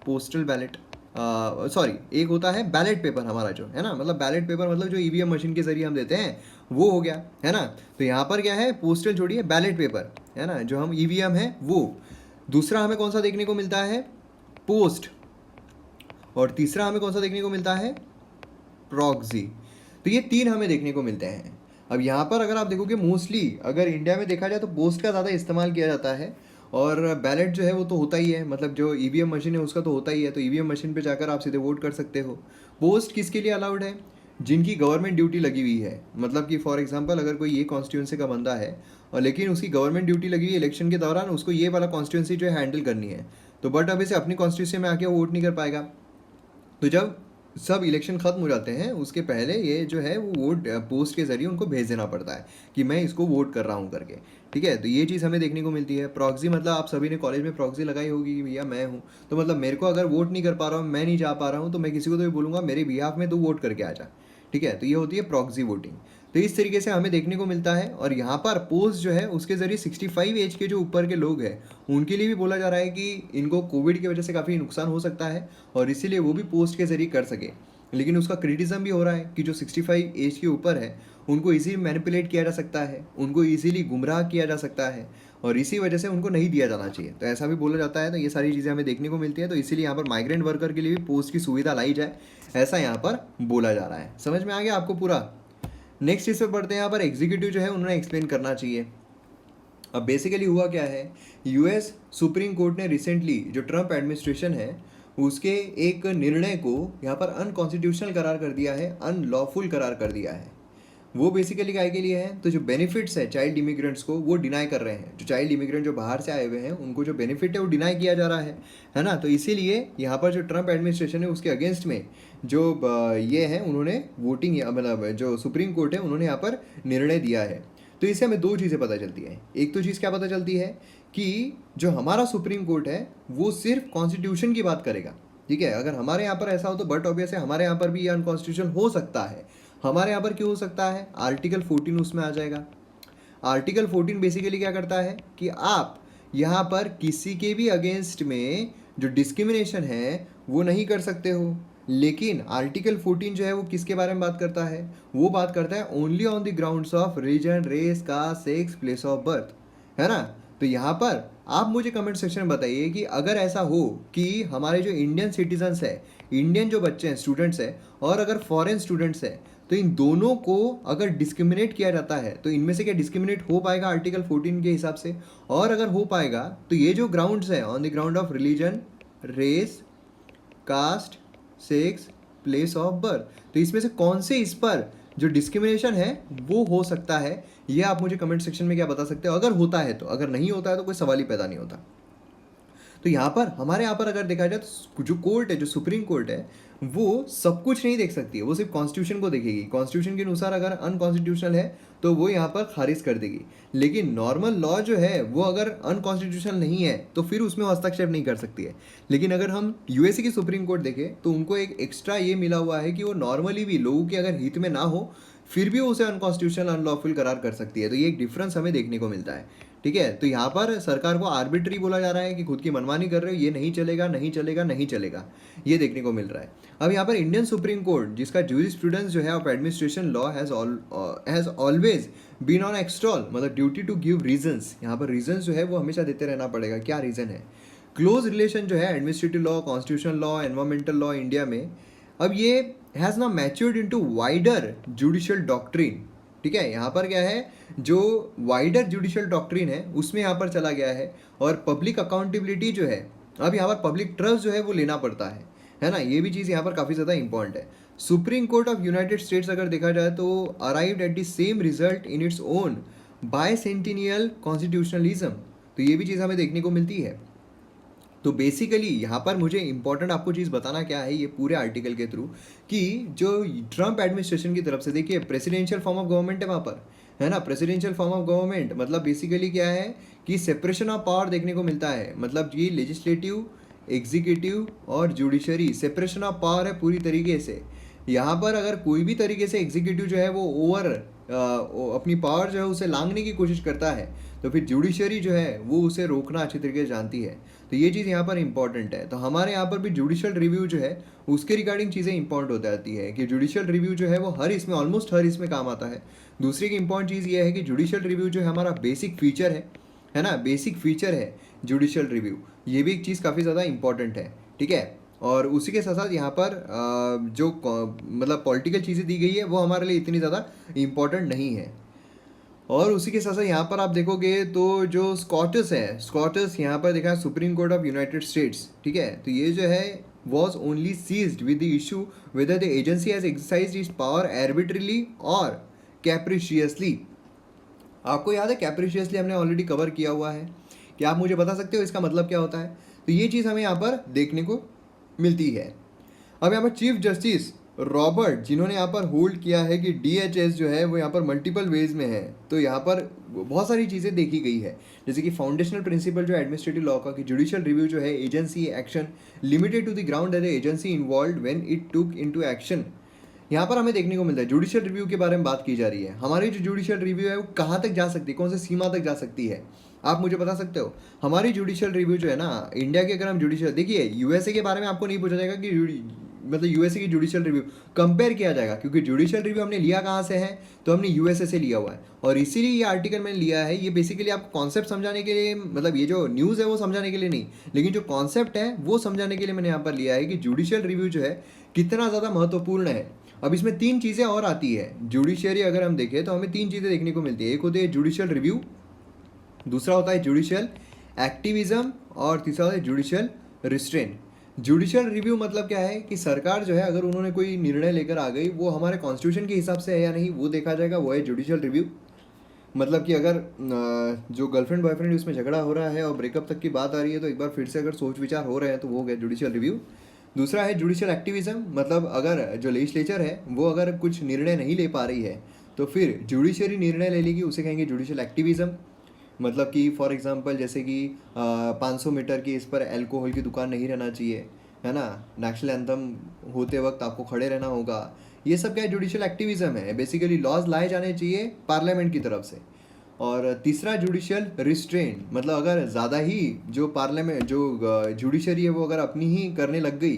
postal ballot sorry, एक होता है बैलेट पेपर हमारा जो है ना, मतलब बैलेट पेपर मतलब जो ईवीएम मशीन के जरिए हम देते हैं वो हो गया, है ना। तो यहाँ पर क्या है, पोस्टल छोड़िए, बैलेट पेपर है ना, जो हम ईवीएम है वो। दूसरा हमें कौन सा देखने को मिलता है, पोस्ट, और तीसरा हमें कौन सा देखने को मिलता है, प्रॉक्सी। तो ये 3 हमें देखने को मिलते हैं। अब यहाँ पर अगर आप देखोगे मोस्टली अगर इंडिया में देखा जाए तो पोस्ट का ज़्यादा इस्तेमाल किया जाता है, और बैलेट जो है वो तो होता ही है, मतलब जो ईवीएम मशीन है उसका तो होता ही है, तो ईवीएम मशीन पे जाकर आप सीधे वोट कर सकते हो। पोस्ट किसके लिए अलाउड है? जिनकी गवर्नमेंट ड्यूटी लगी हुई है, मतलब कि फॉर एग्जांपल अगर कोई ये कॉन्स्टिट्यूंसी का बंदा है और लेकिन उसकी गवर्नमेंट ड्यूटी लगी हुई है इलेक्शन के दौरान, उसको ये वाला कॉन्स्टिट्यूंसी जो है हैंडल करनी है, तो बट अब इसे अपनी कॉन्स्टिट्यूंसी में आके वो वोट नहीं कर पाएगा। तो जब सब इलेक्शन ख़त्म हो जाते हैं उसके पहले ये जो है वो वोट पोस्ट के ज़रिए उनको भेज देना पड़ता है कि मैं इसको वोट कर रहा हूँ करके। ठीक है, तो ये चीज़ हमें देखने को मिलती है। प्रॉक्सी मतलब आप सभी ने कॉलेज में प्रॉक्सी लगाई होगी कि भैया मैं हूँ, तो मतलब मेरे को अगर वोट नहीं कर पा रहा हूँ, मैं नहीं जा पा रहा हूँ, तो मैं किसी को तो ये बोलूँगा मेरे बिहाफ में तू वोट करके आ जा। ठीक है, तो ये होती है प्रॉक्सी वोटिंग। तो इस तरीके से हमें देखने को मिलता है। और यहाँ पर पोस्ट जो है उसके ज़रिए 65 एज के जो ऊपर के लोग हैं उनके लिए भी बोला जा रहा है कि इनको कोविड की वजह से काफ़ी नुकसान हो सकता है और इसीलिए वो भी पोस्ट के ज़रिए कर सके। लेकिन उसका क्रिटिसिज्म भी हो रहा है कि जो 65 एज के ऊपर है उनको इजीली मैनिपुलेट किया जा सकता है, उनको इजीली गुमराह किया जा सकता है और इसी वजह से उनको नहीं दिया जाना चाहिए। तो ऐसा भी बोला जाता है। तो ये सारी चीज़ें हमें देखने को मिलती है। तो इसीलिए यहाँ पर माइग्रेंट वर्कर के लिए भी पोस्ट की सुविधा लाई जाए, ऐसा यहाँ पर बोला जा रहा है। समझ में आ गया आपको पूरा? नेक्स्ट इस पे पढ़ते हैं। यहाँ पर एग्जीक्यूटिव जो है उन्होंने एक्सप्लेन करना चाहिए। अब बेसिकली हुआ क्या है, यूएस सुप्रीम कोर्ट ने रिसेंटली जो ट्रम्प एडमिनिस्ट्रेशन है उसके एक निर्णय को यहाँ पर अनकॉन्स्टिट्यूशनल करार कर दिया है, अनलॉफुल करार कर दिया है। वो बेसिकली काय के लिए है, तो जो बेनिफिट्स है चाइल्ड इमिग्रेंट्स को वो डिनाई कर रहे हैं। जो चाइल्ड इमिग्रेंट जो बाहर से आए हुए हैं उनको जो बेनिफिट है वो डिनाई किया जा रहा है ना। तो इसीलिए यहाँ पर जो ट्रम्प एडमिनिस्ट्रेशन है उसके अगेंस्ट में जो ये है उन्होंने वोटिंग, मतलब जो सुप्रीम कोर्ट है उन्होंने यहाँ पर निर्णय दिया है। तो इससे हमें दो चीज़ें पता चलती हैं। एक तो चीज़ क्या पता चलती है कि जो हमारा सुप्रीम कोर्ट है वो सिर्फ कॉन्स्टिट्यूशन की बात करेगा, ठीक है। अगर हमारे यहाँ पर ऐसा हो तो बट ऑब्वियस है हमारे यहाँ पर भी ये अनकॉन्स्टिट्यूशन हो सकता है। हमारे यहाँ पर क्यों हो सकता है, आर्टिकल 14 उसमें आ जाएगा। आर्टिकल 14 बेसिकली क्या करता है कि आप यहाँ पर किसी के भी अगेंस्ट में जो डिस्क्रिमिनेशन है वो नहीं कर सकते हो। लेकिन आर्टिकल 14 जो है वो किसके बारे में बात करता है, वो बात करता है only on the grounds of reason, race, caste, sex, place of birth, है ना। तो यहाँ पर आप मुझे कमेंट सेक्शन में बताइए कि अगर ऐसा हो कि हमारे जो इंडियन सिटीजन्स है, इंडियन जो बच्चे हैं, स्टूडेंट्स हैं, और अगर फॉरेन स्टूडेंट्स हैं, तो इन दोनों को अगर डिस्क्रिमिनेट किया जाता है तो इनमें से क्या डिस्क्रिमिनेट हो पाएगा आर्टिकल 14 के हिसाब से? और अगर हो पाएगा तो ये जो ग्राउंड्स है on the ground of religion, race, caste, sex, place of birth, तो इसमें से कौन से इस पर जो डिस्क्रिमिनेशन है वो हो सकता है, ये आप मुझे कमेंट सेक्शन में क्या बता सकते हो अगर होता है तो। अगर नहीं होता है तो कोई सवाल ही पैदा नहीं होता। तो यहाँ पर हमारे यहाँ पर अगर देखा जाए तो जो कोर्ट है, जो सुप्रीम कोर्ट है, वो सब कुछ नहीं देख सकती है, वो सिर्फ कॉन्स्टिट्यूशन को देखेगी। कॉन्स्टिट्यूशन के अनुसार अगर अनकॉन्स्टिट्यूशनल है तो वो यहाँ पर खारिज कर देगी। लेकिन नॉर्मल लॉ जो है वो अगर अनकॉन्स्टिट्यूशनल नहीं है तो फिर उसमें हस्तक्षेप नहीं कर सकती है। लेकिन अगर हम यूएसए की सुप्रीम कोर्ट देखें तो उनको एक एक्स्ट्रा ये मिला हुआ है कि वो नॉर्मली भी लोगों के अगर हित में ना हो फिर भी उसे अनकॉन्स्टिट्यूशनल, अनलॉफुल करार कर सकती है। तो ये एक डिफरेंस हमें देखने को मिलता है, ठीक है। तो यहाँ पर सरकार को आर्बिट्री बोला जा रहा है कि खुद की मनमानी कर रहे हो, ये नहीं चलेगा, नहीं चलेगा, नहीं चलेगा, ये देखने को मिल रहा है। अब यहाँ पर इंडियन सुप्रीम कोर्ट जिसका जूरिस्प्रूडेंस जो है of administration law has always been on extol, मतलब ड्यूटी टू गिव रीजंस। यहाँ पर रीजंस जो है वो हमेशा देते रहना पड़ेगा, क्या रीज़न है। क्लोज रिलेशन जो है administrative law, constitution law, environmental law India में, अब ये हैज़ ना matured into wider judicial doctrine, ठीक है। यहाँ पर क्या है, जो वाइडर जुडिशियल डॉक्ट्रिन है उसमें यहाँ पर चला गया है। और पब्लिक अकाउंटेबिलिटी जो है, अब यहाँ पर पब्लिक ट्रस्ट जो है वो लेना पड़ता है ना। ये भी चीज़ यहाँ पर काफ़ी ज़्यादा इंपॉर्टेंट है। Supreme court of United States अगर देखा जाए तो arrived at the same result in its own bicentennial constitutionalism, तो ये भी चीज़ हमें देखने को मिलती है। तो बेसिकली यहाँ पर मुझे इंपॉर्टेंट आपको चीज़ बताना क्या है ये पूरे आर्टिकल के थ्रू, कि जो ट्रम्प एडमिनिस्ट्रेशन की तरफ से, देखिए प्रेसिडेंशियल फॉर्म ऑफ गवर्नमेंट है वहाँ पर, है ना। प्रेसिडेंशियल फॉर्म ऑफ गवर्नमेंट मतलब बेसिकली क्या है कि सेपरेशन ऑफ पावर देखने को मिलता है। मतलब ये लेजिस्लेटिव, एग्जीक्यूटिव और जुडिशरी, सेपरेशन ऑफ पावर है पूरी तरीके से। यहाँ पर अगर कोई भी तरीके से एग्जीक्यूटिव जो है वो ओवर अपनी पावर जो है उसे लांघने की कोशिश करता है तो फिर जुडिशरी जो है वो उसे रोकना अच्छी तरीके से जानती है। तो ये चीज़ यहाँ पर इंपॉर्टेंट है। तो हमारे यहाँ पर भी जुडिशियल रिव्यू जो है उसके रिगार्डिंग चीज़ें इंपॉर्टेंट हो जाती है कि जुडिशियल रिव्यू जो है वो हर इसमें, ऑलमोस्ट हर इसमें काम आता है। दूसरी की इंपॉर्टेंट चीज़ ये है कि जुडिशियल रिव्यू जो है हमारा बेसिक फीचर है ना, बेसिक फीचर है जुडिशियल रिव्यू। ये भी एक चीज़ काफ़ी ज़्यादा इंपॉर्टेंट है, ठीक है। और उसी के साथ साथ यहाँ पर जो मतलब पॉलिटिकल चीज़ें दी गई है वो हमारे लिए इतनी ज़्यादा इम्पॉर्टेंट नहीं है। और उसी के साथ साथ यहाँ पर आप देखोगे तो जो स्कॉटस है, स्कॉटस यहाँ पर देखा है supreme court of United States, ठीक है। तो ये जो है was only seized with the issue whether the agency has exercised its power arbitrarily और कैप्रिशियसली। आपको याद है कैप्रिशियसली हमने ऑलरेडी कवर किया हुआ है, कि आप मुझे बता सकते हो इसका मतलब क्या होता है। तो ये चीज़ हमें यहाँ पर देखने को मिलती है। अब यहाँ पर चीफ जस्टिस रॉबर्ट जिन्होंने यहाँ पर होल्ड किया है कि DHS जो है वो यहाँ पर मल्टीपल वेज में है। तो यहाँ पर बहुत सारी चीज़ें देखी गई है, जैसे कि फाउंडेशनल प्रिंसिपल जो एडमिनिस्ट्रेटिव लॉ का, कि जुडिशियल रिव्यू जो है agency action limited to the ground that the agency involve when it took into action यहाँ पर हमें देखने को मिलता है जुडिशियल रिव्यू के बारे में बात की जा रही है। हमारी जो जुडिशियल रिव्यू है वो कहाँ तक जा सकती है, कौन सी सीमा तक जा सकती है, आप मुझे बता सकते हो? हमारी जुडिशियल रिव्यू जो है ना, इंडिया के अगर हम जुडिशियल, देखिए यूएसए के बारे में आपको नहीं पूछा जाएगा कि मतलब यूएसए की जुडिशियल रिव्यू कंपेयर किया जाएगा, क्योंकि जुडिशियल रिव्यू हमने लिया कहाँ से है, तो हमने यूएसए से लिया हुआ है। और इसीलिए ये आर्टिकल मैंने लिया है, ये बेसिकली आपको कॉन्सेप्ट समझाने के लिए, मतलब ये जो न्यूज़ है वो समझाने के लिए नहीं, लेकिन जो कॉन्सेप्ट है वो समझाने के लिए मैंने यहाँ पर लिया है कि जुडिशियल रिव्यू जो है कितना ज़्यादा महत्वपूर्ण है। अब इसमें तीन चीज़ें और आती है जुडिशियरी, अगर हम देखें तो हमें तीन चीज़ें देखने को मिलती है। एक होती है जुडिशियल रिव्यू, दूसरा होता है जुडिशियल एक्टिविज्म, और तीसरा होता है जुडिशियल रिस्ट्रेन। जुडिशियल रिव्यू मतलब क्या है कि सरकार जो है अगर उन्होंने कोई निर्णय लेकर आ गई, वो हमारे कॉन्स्टिट्यूशन के हिसाब से है या नहीं वो देखा जाएगा, वो है जुडिशियल रिव्यू। मतलब कि अगर जो गर्लफ्रेंड बॉयफ्रेंड उसमें झगड़ा हो रहा है और ब्रेकअप तक की बात आ रही है, तो एक बार फिर से अगर सोच विचार हो रहे हैं तो वो हो गया जुडिशियल रिव्यू। दूसरा है जुडिशियल एक्टिविज्म, मतलब अगर जो लेजिस्लेचर है वो अगर कुछ निर्णय नहीं ले पा रही है तो फिर जुडिशरी निर्णय ले लेगी, उसे कहेंगे जुडिशियल एक्टिविज्म। मतलब कि फॉर एग्जांपल जैसे कि 500 मीटर की इस पर अल्कोहल की दुकान नहीं रहना चाहिए, है ना, नेशनल एंथम होते वक्त आपको खड़े रहना होगा। ये सब क्या है, जुडिशियल एक्टिविज्म है। बेसिकली लॉज लाए जाने चाहिए पार्लियामेंट की तरफ से। और तीसरा जुडिशियल रिस्ट्रेन, मतलब अगर ज़्यादा ही जो पार्लियामेंट जो जुडिशरी है वो अगर अपनी ही करने लग गई,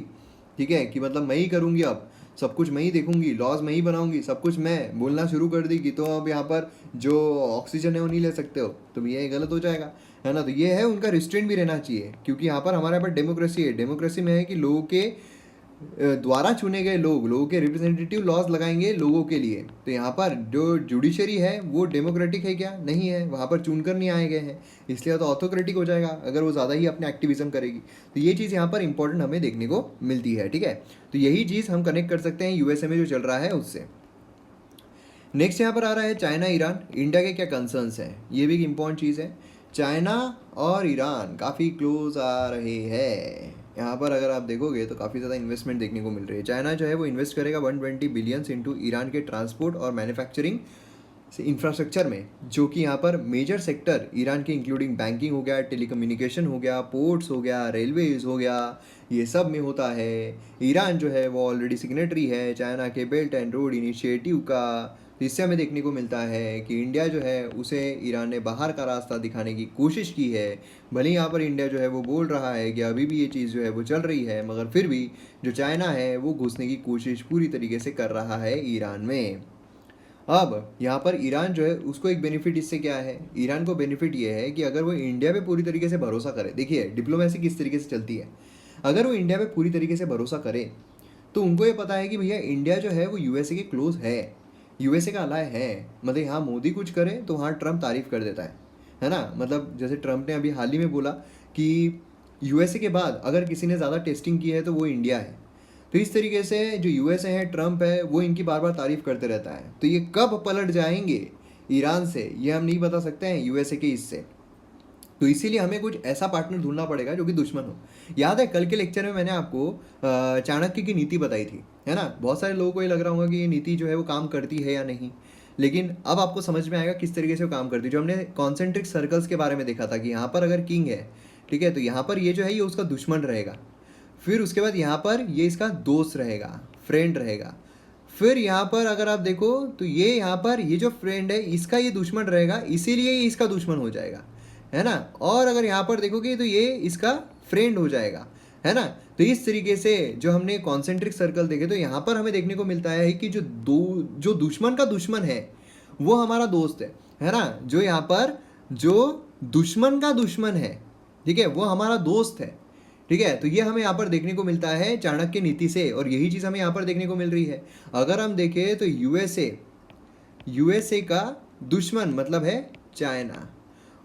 ठीक है, कि मतलब मैं ही करूँगी, अब सब कुछ मैं ही देखूंगी, लॉज मैं ही बनाऊंगी, सब कुछ मैं बोलना शुरू कर देगी, तो अब यहाँ पर जो ऑक्सीजन है वो नहीं ले सकते हो, तो ये गलत हो जाएगा, है ना। तो ये है उनका रिस्ट्रेंट भी रहना चाहिए, क्योंकि यहाँ पर हमारे यहाँ पर डेमोक्रेसी है। डेमोक्रेसी में है कि लोगों के द्वारा चुने गए लोग, लोगों के रिप्रेजेंटेटिव लॉज लगाएंगे लोगों के लिए। तो यहाँ पर जो जुडिशरी है वो डेमोक्रेटिक है क्या? नहीं है, वहाँ पर चुनकर नहीं आए गए हैं, इसलिए तो ऑथोक्रेटिक हो जाएगा अगर वो ज़्यादा ही अपने एक्टिविज्म करेगी। तो ये चीज़ यहाँ पर इंपॉर्टेंट हमें देखने को मिलती है, ठीक है। तो यही चीज़ हम कनेक्ट कर सकते हैं यूएसए में जो चल रहा है उससे। नेक्स्ट यहाँ पर आ रहा है चाइना ईरान, इंडिया के क्या कंसर्न्स हैं, ये भी एक इम्पॉर्टेंट चीज़ है। चाइना और ईरान काफ़ी क्लोज आ रहे हैं। यहाँ पर अगर आप देखोगे तो काफ़ी ज़्यादा इन्वेस्टमेंट देखने को मिल रही है। चाइना जो है वो इन्वेस्ट करेगा 120 बिलियंस इनटू ईरान के ट्रांसपोर्ट और मैन्युफैक्चरिंग इंफ्रास्ट्रक्चर में, जो कि यहाँ पर मेजर सेक्टर ईरान के इंक्लूडिंग बैंकिंग हो गया, टेलीकम्युनिकेशन हो गया, पोर्ट्स हो गया, रेलवेज हो गया, ये सब में होता है। ईरान जो है वो ऑलरेडी सिग्नेटरी है चाइना के बेल्ट एंड रोड इनिशिएटिव का। तो इससे हमें देखने को मिलता है कि इंडिया जो है उसे ईरान ने बाहर का रास्ता दिखाने की कोशिश की है। भले ही यहाँ पर इंडिया जो है वो बोल रहा है कि अभी भी ये चीज़ जो है वो चल रही है, मगर फिर भी जो चाइना है वो घुसने की कोशिश पूरी तरीके से कर रहा है ईरान में। अब यहाँ पर ईरान जो है उसको एक बेनिफिट इससे क्या है, ईरान को बेनिफिट ये है कि अगर वो इंडिया पे पूरी तरीके से भरोसा करे, देखिए डिप्लोमेसी किस तरीके से चलती है, अगर वो इंडिया पे पूरी तरीके से भरोसा करे तो उनको ये पता है कि भैया इंडिया जो है वो यूएसए के क्लोज है, यूएसए का अलाय है। मतलब यहाँ मोदी कुछ करे तो वहाँ ट्रम्प तारीफ कर देता है ना। मतलब जैसे ट्रम्प ने अभी हाल ही में बोला कि यूएसए के बाद अगर किसी ने ज़्यादा टेस्टिंग की है तो वो इंडिया है। तो इस तरीके से जो यूएसए है, ट्रम्प है, वो इनकी बार बार तारीफ करते रहता है। तो ये कब पलट जाएंगे ईरान से ये हम नहीं बता सकते हैं यूएसए के इससे। तो इसीलिए हमें कुछ ऐसा पार्टनर ढूंढना पड़ेगा जो कि दुश्मन हो। याद है कल के लेक्चर में मैंने आपको चाणक्य की नीति बताई थी, है ना। बहुत सारे लोगों को ये लग रहा होगा कि ये नीति जो है वो काम करती है या नहीं, लेकिन अब आपको समझ में आएगा किस तरीके से वो काम करती है। जो हमने कॉन्सेंट्रिक सर्कल्स के बारे में देखा था कि यहाँ पर अगर किंग है, ठीक है, तो यहाँ पर ये जो है ये उसका दुश्मन रहेगा। फिर उसके बाद यहाँ पर ये इसका दोस्त रहेगा, फ्रेंड रहेगा। फिर यहाँ पर अगर आप देखो तो ये यहाँ पर ये जो फ्रेंड है इसका ये दुश्मन रहेगा, इसीलिए ये इसका दुश्मन हो जाएगा, है ना। और अगर यहाँ पर देखोगे तो ये इसका फ्रेंड हो जाएगा, है ना। तो इस तरीके से जो हमने कॉन्सेंट्रिक सर्कल देखे तो यहाँ पर हमें देखने को मिलता है कि जो दुश्मन का दुश्मन है वो हमारा दोस्त है ना। जो यहाँ पर जो दुश्मन का दुश्मन है, ठीक है, वो हमारा दोस्त है, ठीक है। तो ये हमें यहाँ पर देखने को मिलता है चाणक्य नीति से, और यही चीज़ हमें यहाँ पर देखने को मिल रही है। अगर हम देखें तो यूएसए का दुश्मन मतलब है चाइना,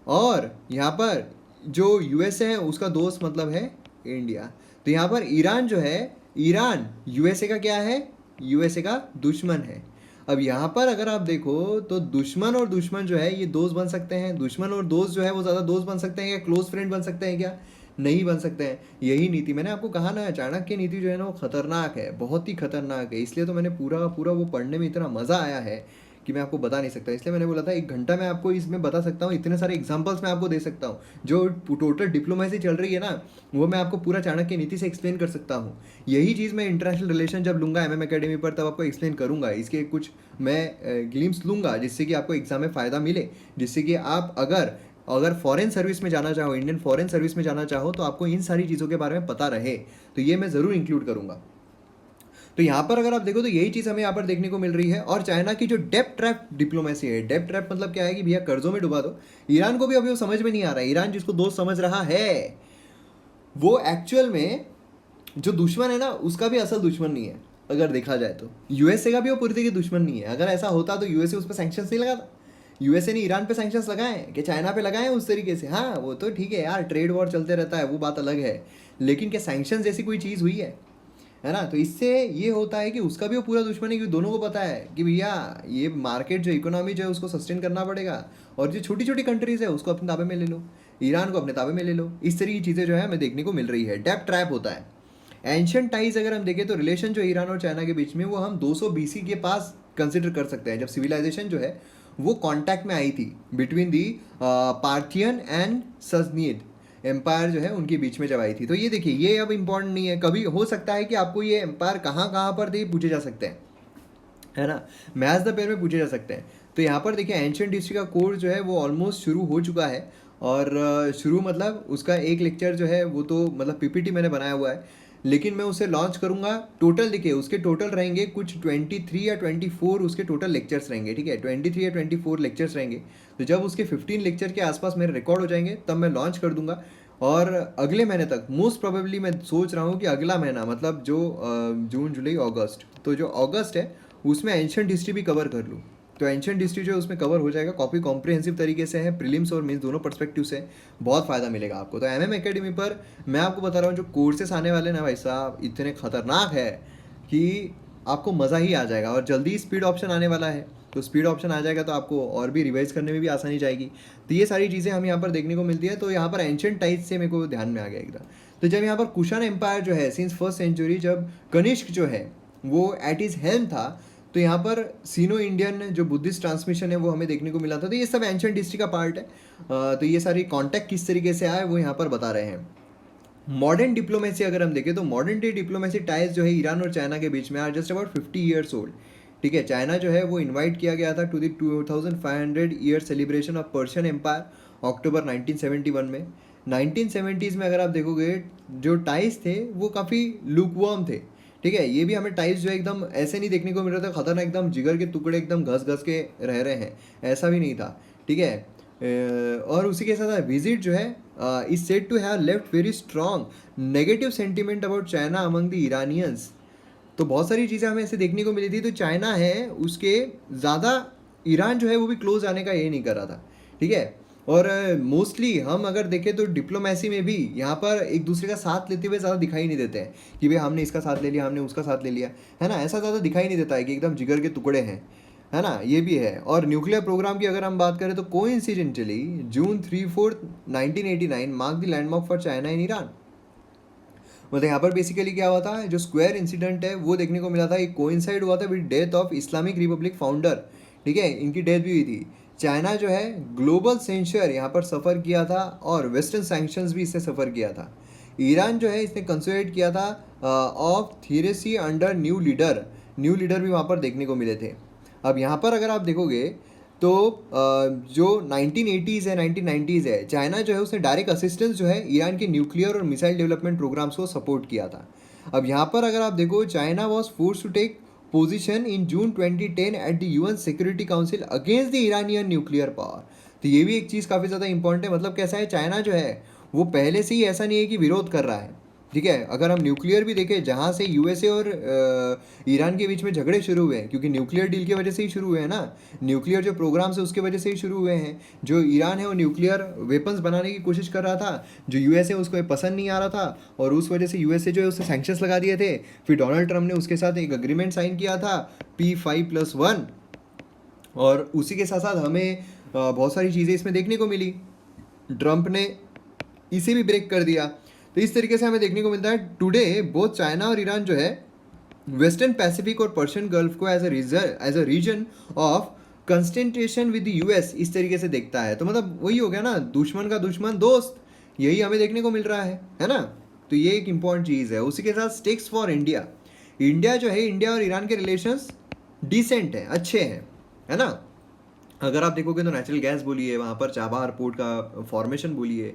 और यहाँ पर जो यूएसए है उसका दोस्त मतलब है इंडिया। तो यहाँ पर ईरान जो है, ईरान यूएसए का क्या है, यूएसए का दुश्मन है। अब यहाँ पर अगर आप देखो तो दुश्मन और दुश्मन जो है ये दोस्त बन सकते हैं, दुश्मन और दोस्त जो है वो ज़्यादा दोस्त बन सकते हैं क्या, क्लोज फ्रेंड बन सकते हैं क्या, नहीं बन सकते हैं। यही नीति मैंने आपको कहा ना, चाणक्य नीति जो है ना वो खतरनाक है, बहुत ही खतरनाक है। इसलिए तो मैंने पूरा पूरा वो पढ़ने में इतना मज़ा आया है कि मैं आपको बता नहीं सकता, इसलिए मैंने बोला था 1 घंटा मैं आपको इसमें बता सकता हूँ, इतने सारे एग्जांपल्स मैं आपको दे सकता हूँ। जो टोटल डिप्लोमेसी चल रही है ना, वो मैं आपको पूरा चाणक्य नीति से एक्सप्लेन कर सकता हूँ। यही चीज़ मैं इंटरनेशनल रिलेशन जब लूँगा एमएम एकेडमी पर, तब आपको एक्सप्लेन करूँगा। इसके कुछ मैं ग्लिम्स लूँगा जिससे कि आपको एग्जाम में फ़ायदा मिले, जिससे कि आप अगर फॉरेन सर्विस में जाना चाहो, इंडियन फॉरेन सर्विस में जाना चाहो, तो आपको इन सारी चीज़ों के बारे में पता रहे। तो ये मैं ज़रूर इंक्लूड करूँगा। तो यहाँ पर अगर आप देखो तो यही चीज़ हमें यहाँ पर देखने को मिल रही है। और चाइना की जो डेप्ट ट्रैप डिप्लोमेसी है, डेप्ट ट्रैप मतलब क्या है कि भैया कर्जों में डुबा दो। ईरान को भी अभी वो समझ में नहीं आ रहा है। ईरान जिसको दोस्त समझ रहा है, वो एक्चुअल में जो दुश्मन है ना, उसका भी असल दुश्मन नहीं है। अगर देखा जाए तो यूएसए का भी वो पूरी तरीके दुश्मन नहीं है। अगर ऐसा होता तो यूएसए उस पर सैंक्शंस नहीं लगाता। यूएसए ने ईरान पे सैंक्शंस लगाए कि चाइना पे लगाए उस तरीके से। हाँ, वो तो ठीक है यार, ट्रेड वॉर चलते रहता है, वो बात अलग है। लेकिन क्या सैंक्शंस जैसी कोई चीज़ हुई है ना? तो इससे ये होता है कि उसका भी वो पूरा दुश्मन है, क्योंकि दोनों को पता है कि भैया ये मार्केट जो इकोनॉमी जो है उसको सस्टेन करना पड़ेगा, और जो छोटी छोटी कंट्रीज है उसको अपने ताबे में ले लो, ईरान को अपने ताबे में ले लो। इस तरह की चीज़ें जो है हमें देखने को मिल रही है। डेप्ट ट्रैप होता है। एंशियंट टाइज अगर हम देखें तो रिलेशन जो ईरान और चाइना के बीच में, वो हम 200 BC के पास कंसिडर कर सकते हैं, जब सिविलाइजेशन जो है वो कांटेक्ट में आई थी between the Parthian and Sassanid empire जो है उनके बीच में जब आई थी। तो ये देखिए, ये अब इम्पॉर्टेंट नहीं है। कभी हो सकता है कि आपको ये एम्पायर कहाँ कहाँ पर थे पूछे जा सकते हैं, है ना? मैच द पेयर में पूछे जा सकते हैं। तो यहाँ पर देखिए, एंशियंट हिस्ट्री का कोर्स जो है वो ऑलमोस्ट शुरू हो चुका है। और शुरू मतलब उसका एक लेक्चर जो है वो तो मतलब पीपीटी मैंने बनाया हुआ है, लेकिन मैं उसे लॉन्च करूँगा। टोटल देखिए उसके टोटल रहेंगे कुछ 23 या 24 उसके टोटल लेक्चर्स रहेंगे, ठीक है? 23 या 24 लेक्चर्स रहेंगे। तो जब उसके 15 लेक्चर के आसपास मेरे रिकॉर्ड हो जाएंगे, तब मैं लॉन्च कर दूंगा। और अगले महीने तक मोस्ट प्रोबेबली मैं सोच रहा हूँ कि अगला महीना मतलब जो जून जुलाई अगस्त, तो जो अगस्त है उसमें एंशियंट हिस्ट्री भी कवर कर लूँ। तो एंशियंट हिस्ट्री जो है उसमें कवर हो जाएगा, काफ़ी कॉम्प्रिहेंसिव तरीके से है, प्रीलिम्स और मेंस दोनों पर्सपेक्टिव से। बहुत फ़ायदा मिलेगा आपको। तो एमएम एकेडमी पर मैं आपको बता रहा हूँ, जो कोर्सेस आने वाले ना भाई साहब, इतने खतरनाक है कि आपको मज़ा ही आ जाएगा। और जल्दी ही स्पीड ऑप्शन आने वाला है, तो स्पीड ऑप्शन आ जाएगा तो आपको और भी रिवाइज करने में भी आसानी जाएगी। तो ये सारी चीज़ें हम यहाँ पर देखने को मिलती है। तो यहाँ पर एंशियंट टाइज से मेरे को ध्यान में आ गया एकदम। तो जब यहाँ पर कुशान एम्पायर जो है सिंस 1st सेंचुरी, जब कनिष्क जो है वो एट इज हेल्म था, तो यहाँ पर सीनो इंडियन जो बुद्धिस्ट ट्रांसमिशन है वो हमें देखने को मिला था। तो ये सब एंशियंट हिस्ट्री का पार्ट है। तो ये सारी कॉन्टैक्ट किस तरीके से आए वो यहाँ पर बता रहे हैं। मॉडर्न डिप्लोमेसी अगर हम देखें तो मॉडर्न डे डिप्लोमेसी टाइज जो है ईरान और चाइना के बीच में are just about 50 years old, ठीक है? चाइना जो है वो इनवाइट किया गया था to the 2500 year celebration of Persian empire October 1971 में। 1970s में अगर आप देखोगे जो टाइज थे वो काफ़ी लुकवार्म थे, ठीक है? ये भी हमें टाइज जो है एकदम ऐसे नहीं देखने को मिल रहा था खतरनाक, एकदम जिगर के टुकड़े एकदम घस घस के रह रहे हैं, ऐसा भी नहीं था, ठीक है? और उसी के साथ विजिट जो है is said to have left very strong negative sentiment about China among the Iranians. तो बहुत सारी चीज़ें हमें ऐसे देखने को मिली थी। तो चाइना है उसके ज़्यादा ईरान जो है वो भी क्लोज आने का ये नहीं कर रहा था, ठीक है? और मोस्टली हम अगर देखें तो डिप्लोमेसी में भी यहाँ पर एक दूसरे का साथ लेते हुए ज़्यादा दिखाई नहीं देते हैं कि भाई हमने इसका साथ ले लिया, हमने उसका साथ ले लिया, है ना? ऐसा ज़्यादा दिखाई नहीं देता है कि एकदम जिगर के टुकड़े हैं, है ना? ये भी है। और न्यूक्लियर प्रोग्राम की अगर हम बात करें तो coincidentally June 3-4 1989 mark the landmark for China in Iran. मतलब यहाँ पर बेसिकली क्या हुआ था, जो स्क्वायर इंसिडेंट है वो देखने को मिला था, एक कोइंसाइड हुआ था with death of Islamic Republic founder, ठीक है? इनकी डेथ भी हुई थी। चाइना जो है ग्लोबल सेंसर यहाँ पर सफ़र किया था और वेस्टर्न सैंक्शंस भी इससे सफ़र किया था। ईरान जो है इसने कंसोलिडेट किया था ऑफ थीरेसी अंडर न्यू लीडर भी वहाँ पर देखने को मिले थे। अब यहाँ पर अगर आप देखोगे तो जो 1980s है 1990s है, चाइना जो है उसने डायरेक्ट असिस्टेंस जो है ईरान के न्यूक्लियर और मिसाइल डेवलपमेंट प्रोग्राम्स को सपोर्ट किया था। अब यहाँ पर अगर आप देखो, China was force to take position in June 2010 at the UN security council against the Iranian nuclear power. तो ये भी एक चीज़ काफ़ी ज़्यादा इंपॉर्टेंट है। मतलब कैसा है, चाइना जो है वो पहले से ही ऐसा नहीं है कि विरोध कर रहा है, ठीक है? अगर हम न्यूक्लियर भी देखें, जहाँ से यूएसए और ईरान के बीच में झगड़े शुरू हुए हैं, क्योंकि न्यूक्लियर डील की वजह से ही शुरू हुए हैं ना, न्यूक्लियर जो प्रोग्राम्स है उसके वजह से ही शुरू हुए हैं। जो ईरान है वो न्यूक्लियर वेपन्स बनाने की कोशिश कर रहा था, जो यूएसए उसको पसंद नहीं आ रहा था, और उस वजह से यूएसए जो है उससे सैंक्शंस लगा दिए थे। फिर डोनाल्ड ट्रंप ने उसके साथ एक अग्रीमेंट साइन किया था P5+1, और उसी के साथ साथ हमें बहुत सारी चीज़ें इसमें देखने को मिली। ट्रंप ने इसे भी ब्रेक कर दिया। तो इस तरीके से हमें देखने को मिलता है टुडे बोथ चाइना और ईरान जो है वेस्टर्न पैसिफिक और पर्शियन गल्फ को as a region of concentration with US इस तरीके से देखता है। तो मतलब वही हो गया ना, दुश्मन का दुश्मन दोस्त, यही हमें देखने को मिल रहा है ना। तो ये एक इम्पॉर्टेंट चीज़ है। उसी के साथ स्टेक्स फॉर इंडिया, इंडिया जो है, इंडिया और ईरान के रिलेशंस डिसेंट हैं, अच्छे हैं, है ना। अगर आप देखोगे तो नेचुरल गैस बोलिए, वहाँ पर चाबहार पोर्ट का फॉर्मेशन बोलिए,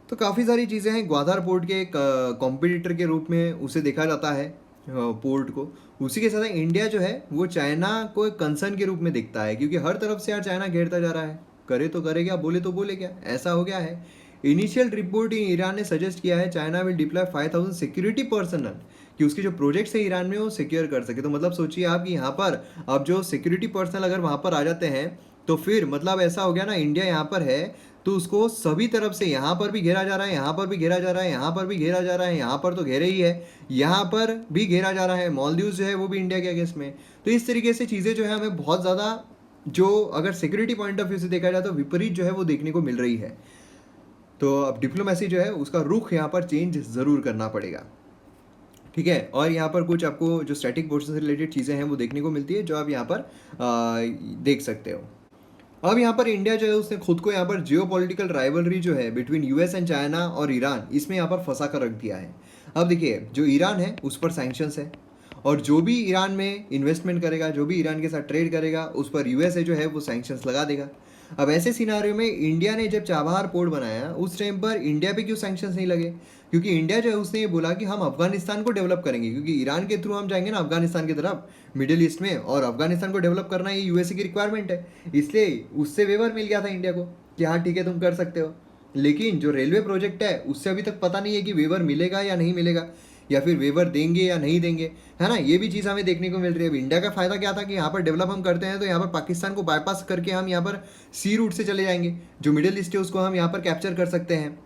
तो काफ़ी सारी चीज़ें हैं। ग्वादर पोर्ट के एक कॉम्पिटिटर के रूप में उसे देखा जाता है पोर्ट को। उसी के साथ इंडिया जो है वो चाइना को एक कंसर्न के रूप में दिखता है, क्योंकि हर तरफ से यार चाइना घेरता जा रहा है, करे तो करे क्या, बोले तो बोले क्या, ऐसा हो गया है। इनिशियल रिपोर्ट इन ईरान ने सजेस्ट किया है China will deploy 5000 security personal, कि उसके जो प्रोजेक्ट्स है ईरान में वो सिक्योर कर सके। तो मतलब सोचिए आप कि यहाँ पर अब जो सिक्योरिटी पर्सनल अगर वहाँ पर आ जाते हैं, तो फिर मतलब ऐसा हो गया ना, इंडिया यहाँ पर है तो उसको सभी तरफ से, यहाँ पर भी घेरा जा रहा है, यहाँ पर भी घेरा जा रहा है, यहाँ पर भी घेरा जा रहा है, यहाँ पर तो घेरे ही है, यहाँ पर भी घेरा जा रहा है, मालदीव जो है वो भी इंडिया के अगेंस्ट में। तो इस तरीके से चीज़ें जो है हमें बहुत ज़्यादा, जो अगर सिक्योरिटी पॉइंट ऑफ व्यू से देखा जाए तो विपरीत जो है वो देखने को मिल रही है। तो अब डिप्लोमेसी जो है उसका रुख यहाँ पर चेंज ज़रूर करना पड़ेगा, ठीक है। और यहाँ पर कुछ आपको जो स्टैटिक पोर्शन से रिलेटेड चीज़ें हैं वो देखने को मिलती है, जो आप यहाँ पर देख सकते हो। अब यहाँ पर इंडिया जो है उसने खुद को यहाँ पर जियोपॉलिटिकल राइवलरी जो है बिटवीन यूएस एंड चाइना और ईरान, इसमें यहाँ पर फंसा कर रख दिया है। अब देखिए, जो ईरान है उस पर सैंक्शंस है, और जो भी ईरान में इन्वेस्टमेंट करेगा, जो भी ईरान के साथ ट्रेड करेगा, उस पर यूएसए जो है वो सैंक्शंस लगा देगा। अब ऐसे सिनारियो में इंडिया ने जब चाबहार पोर्ट बनाया उस टाइम पर इंडिया पे क्यों सैंक्शंस नहीं लगे? क्योंकि इंडिया जो है उसने ये बोला कि हम अफगानिस्तान को डेवलप करेंगे, क्योंकि ईरान के थ्रू हम जाएंगे ना अफगानिस्तान की तरफ, मिडिल ईस्ट में, और अफगानिस्तान को डेवलप करना ये यूएसए की रिक्वायरमेंट है। इसलिए उससे वेवर मिल गया था इंडिया को कि हाँ ठीक है तुम कर सकते हो। लेकिन जो रेलवे प्रोजेक्ट है उससे अभी तक पता नहीं है कि वेवर मिलेगा या नहीं मिलेगा, या फिर वेवर देंगे या नहीं देंगे, है ना। ये भी चीज़ हमें देखने को मिल रही है। अब इंडिया का फ़ायदा क्या था कि यहाँ पर डेवलप हम करते हैं तो यहाँ पर पाकिस्तान को बाईपास करके हम यहाँ पर सी रूट से चले जाएंगे, जो मिडिल ईस्ट है उसको हम यहाँ पर कैप्चर कर सकते हैं।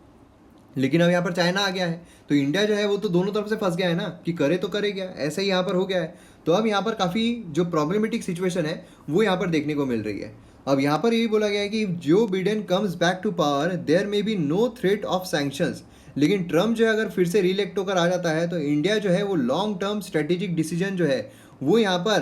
लेकिन अब यहाँ पर चाइना आ गया है, तो इंडिया जो है वो तो दोनों तरफ से फंस गया है ना, कि करे तो करे क्या, ऐसा ही यहाँ पर हो गया है। तो अब यहाँ पर काफ़ी जो प्रॉब्लमेटिक सिचुएशन है वो यहाँ पर देखने को मिल रही है। अब यहाँ पर यही बोला गया है कि Joe Biden comes back to power there may be no threat of sanctions, लेकिन ट्रम्प जो है अगर फिर से रीइलेक्ट होकर आ जाता है तो इंडिया जो है वो लॉन्ग टर्म स्ट्रेटेजिक डिसीजन जो है वो यहाँ पर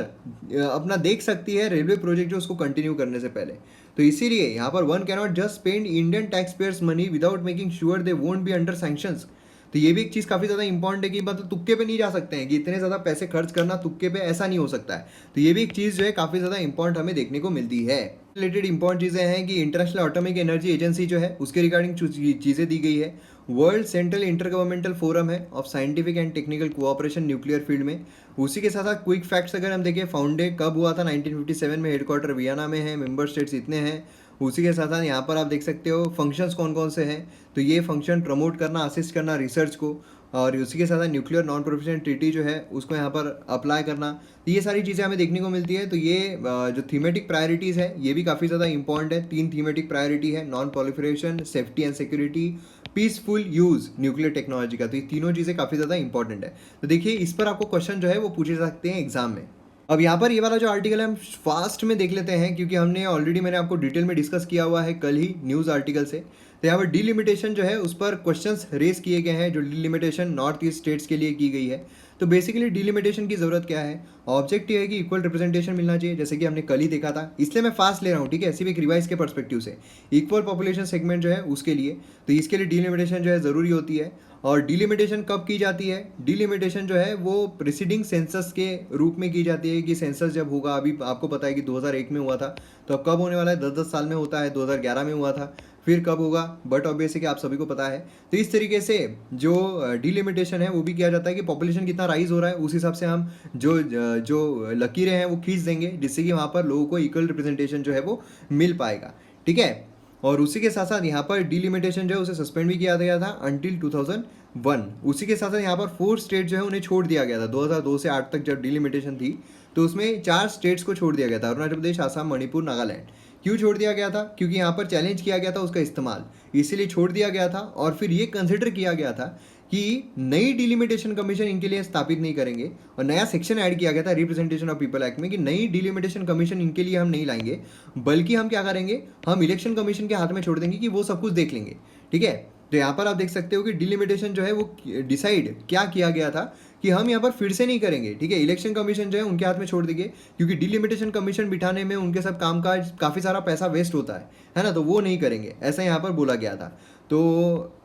अपना देख सकती है, रेलवे प्रोजेक्ट जो उसको कंटिन्यू करने से पहले। तो इसीलिए यहाँ पर one cannot just spend Indian tax payers money without making sure they won't be under sanctions. तो ये भी एक चीज़ काफ़ी ज़्यादा इंपॉर्टेंट है कि मतलब तुक्के पे नहीं जा सकते हैं, कि इतने ज़्यादा पैसे खर्च करना तुक्के पे ऐसा नहीं हो सकता है। तो ये भी एक चीज़ जो है काफ़ी ज़्यादा इंपॉर्टेंट हमें देखने को मिलती है। रिलेटेड इंपॉर्टेंट चीज़ें हैं कि इंटरनेशनल एटॉमिक एनर्जी एजेंसी जो है उसके रिगार्डिंग चीज़ें दी गई है। वर्ल्ड सेंट्रल इंटरगवर्नमेंटल फोरम है of scientific and technical cooperation nuclear field में। उसी के साथ साथ क्विक फैक्ट्स अगर हम देखें, फाउंडेड कब हुआ था, 1957 में, हेडक्वार्टर वियना में है, मेंबर स्टेट्स इतने हैं। उसी के साथ साथ यहाँ पर आप देख सकते हो फंक्शंस कौन कौन से हैं। तो ये फंक्शन प्रमोट करना, असिस्ट करना रिसर्च को, और उसी के साथ साथ न्यूक्लियर नॉन प्रोलिफरेशन ट्रीटी जो है उसको यहाँ पर अप्लाई करना। तो ये सारी चीज़ें हमें देखने को मिलती है। तो ये जो थीमेटिक प्रायोरिटीज़ है ये भी काफ़ी ज़्यादा इंपॉर्टेंट है। 3 थीमेटिक प्रायोरिटी है, non proliferation, safety and security, peaceful use nuclear technology का। तो ये तीनों चीज़ें काफ़ी ज़्यादा इंपॉर्टेंट है। तो देखिए इस पर आपको क्वेश्चन जो है वो पूछे जा सकते हैं एग्जाम में। अब यहाँ पर ये वाला जो आर्टिकल है हम फास्ट में देख लेते हैं, क्योंकि हमने ऑलरेडी, मैंने आपको डिटेल में डिस्कस किया हुआ है कल ही न्यूज़ आर्टिकल से। तो यहाँ पर डिलिमिटेशन जो है उस पर क्वेश्चंस रेस किए गए हैं, जो डिलिमिटेशन नॉर्थ ईस्ट स्टेट्स के लिए की गई है। तो बेसिकली डिलिमिटेशन की ज़रूरत क्या है, ऑब्जेक्टिव है कि इक्वल रिप्रेजेंटेशन मिलना चाहिए, जैसे कि हमने कल ही देखा था, इसलिए मैं फास्ट ले रहा हूँ, ठीक है, सिर्फ एक रिवाइज के पर्सपेक्टिव से। इक्वल पॉपुलेशन सेगमेंट जो है उसके लिए, तो इसके लिए डिलिमिटेशन जो है ज़रूरी होती है। और डिलिमिटेशन कब की जाती है, डिलिमिटेशन जो है वो प्रिसीडिंग सेंसस के रूप में की जाती है, कि सेंसस जब होगा, अभी आपको पता है कि 2001 में हुआ था, तो अब कब होने वाला है, 10-10 साल में होता है, 2011 में हुआ था, फिर कब होगा, बट ऑब्वियस है कि आप सभी को पता है। तो इस तरीके से जो डिलिमिटेशन है वो भी किया जाता है कि पॉपुलेशन कितना राइज हो रहा है, उस हिसाब से हम जो लकीरें हैं वो खींच देंगे, जिससे कि वहाँ पर लोगों को इक्वल रिप्रेजेंटेशन जो है वो मिल पाएगा, ठीक है। और उसी के साथ साथ यहाँ पर डिलिमिटेशन जो है उसे सस्पेंड भी किया गया था अंटिल 2001। उसी के साथ साथ यहाँ पर 4 स्टेट जो है उन्हें छोड़ दिया गया था। 2002 से 8 तक जब डिलिमिटेशन थी तो उसमें 4 स्टेट्स को छोड़ दिया गया था, अरुणाचल प्रदेश, आसाम, मणिपुर, नागालैंड। क्यों छोड़ दिया गया था, क्योंकि यहाँ पर चैलेंज किया गया था उसका इस्तेमाल, इसीलिए छोड़ दिया गया था। और फिर ये कंसिडर किया गया था कि नई डिलिमिटेशन कमीशन इनके लिए स्थापित नहीं करेंगे, और नया सेक्शन ऐड किया गया था रिप्रेजेंटेशन ऑफ पीपल एक्ट में कि नई डिलिमिटेशन कमीशन इनके लिए हम नहीं लाएंगे, बल्कि हम क्या करेंगे, हम इलेक्शन कमीशन के हाथ में छोड़ देंगे कि वो सब कुछ देख लेंगे, ठीक है। तो यहाँ पर आप देख सकते हो कि डिलिमिटेशन जो है वो डिसाइड क्या किया गया था कि हम यहाँ पर फिर से नहीं करेंगे, ठीक है। इलेक्शन कमीशन जो है उनके हाथ में छोड़ देंगे, क्योंकि डिलिमिटेशन कमीशन बिठाने में उनके सब कामकाज काफ़ी सारा पैसा वेस्ट होता है ना, तो वो नहीं करेंगे, ऐसा यहाँ पर बोला गया था। तो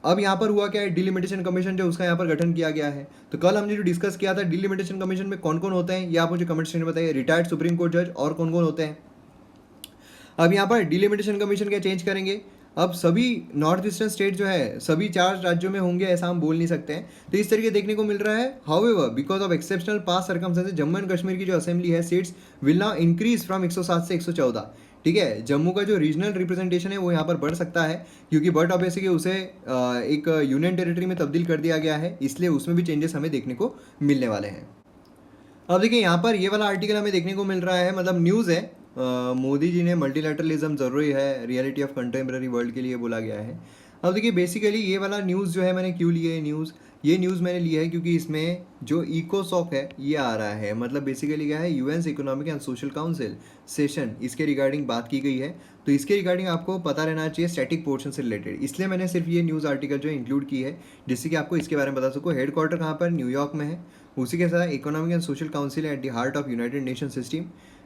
अब यहाँ पर हुआ क्या है, डिलिमिटेशन कमीशन जो उसका यहाँ पर गठन किया गया है। तो कल हमने जो डिस्कस किया था डिलिमिटेशन कमीशन में कौन कौन होते हैं, ये आप मुझे कमेंट सेक्शन में बताइए। रिटायर्ड सुप्रीम कोर्ट जज और कौन कौन होते हैं। अब यहाँ पर डिलिमिटेशन कमीशन क्या चेंज करेंगे, अब सभी नॉर्थ ईस्टर्न स्टेट जो है सभी 4 राज्यों में होंगे ऐसा हम बोल नहीं सकते हैं, तो इस तरीके देखने को मिल रहा है। However because of exceptional pass circumstances Jammu and Kashmir की जो असेंबली है seats will now increase from 107 से 114, ठीक है। जम्मू का जो रीजनल रिप्रेजेंटेशन है वो यहाँ पर बढ़ सकता है, क्योंकि बट ऑब्वियसली उसे एक यूनियन टेरिटरी में तब्दील कर दिया गया है, इसलिए उसमें भी चेंजेस हमें देखने को मिलने वाले हैं। अब देखिए यहाँ पर ये वाला आर्टिकल हमें देखने को मिल रहा है, मतलब न्यूज़ है, मोदी जी ने मल्टीलैटरलिज्म ज़रूरी है रियलिटी ऑफ कंटेम्प्रेरी वर्ल्ड के लिए बोला गया है। अब देखिए बेसिकली ये वाला न्यूज़ जो है मैंने क्यों लिया है न्यूज़, ये न्यूज़ मैंने लिया है क्योंकि इसमें जो इकोसॉक है ये आ रहा है, मतलब बेसिकली क्या है, UN economic and social council session, इसके रिगार्डिंग बात की गई है। तो इसके रिगार्डिंग आपको पता रहना चाहिए स्टैटिक पोर्शन से रिलेटेड, इसलिए मैंने सिर्फ ये न्यूज़ आर्टिकल जो है इंक्लूड की है, जिससे कि आपको इसके बारे में बता सकूँ। हेडक्वार्टर कहाँ पर, न्यूयॉर्क में है। उसी के साथ economic and social council at the heart of United nation system,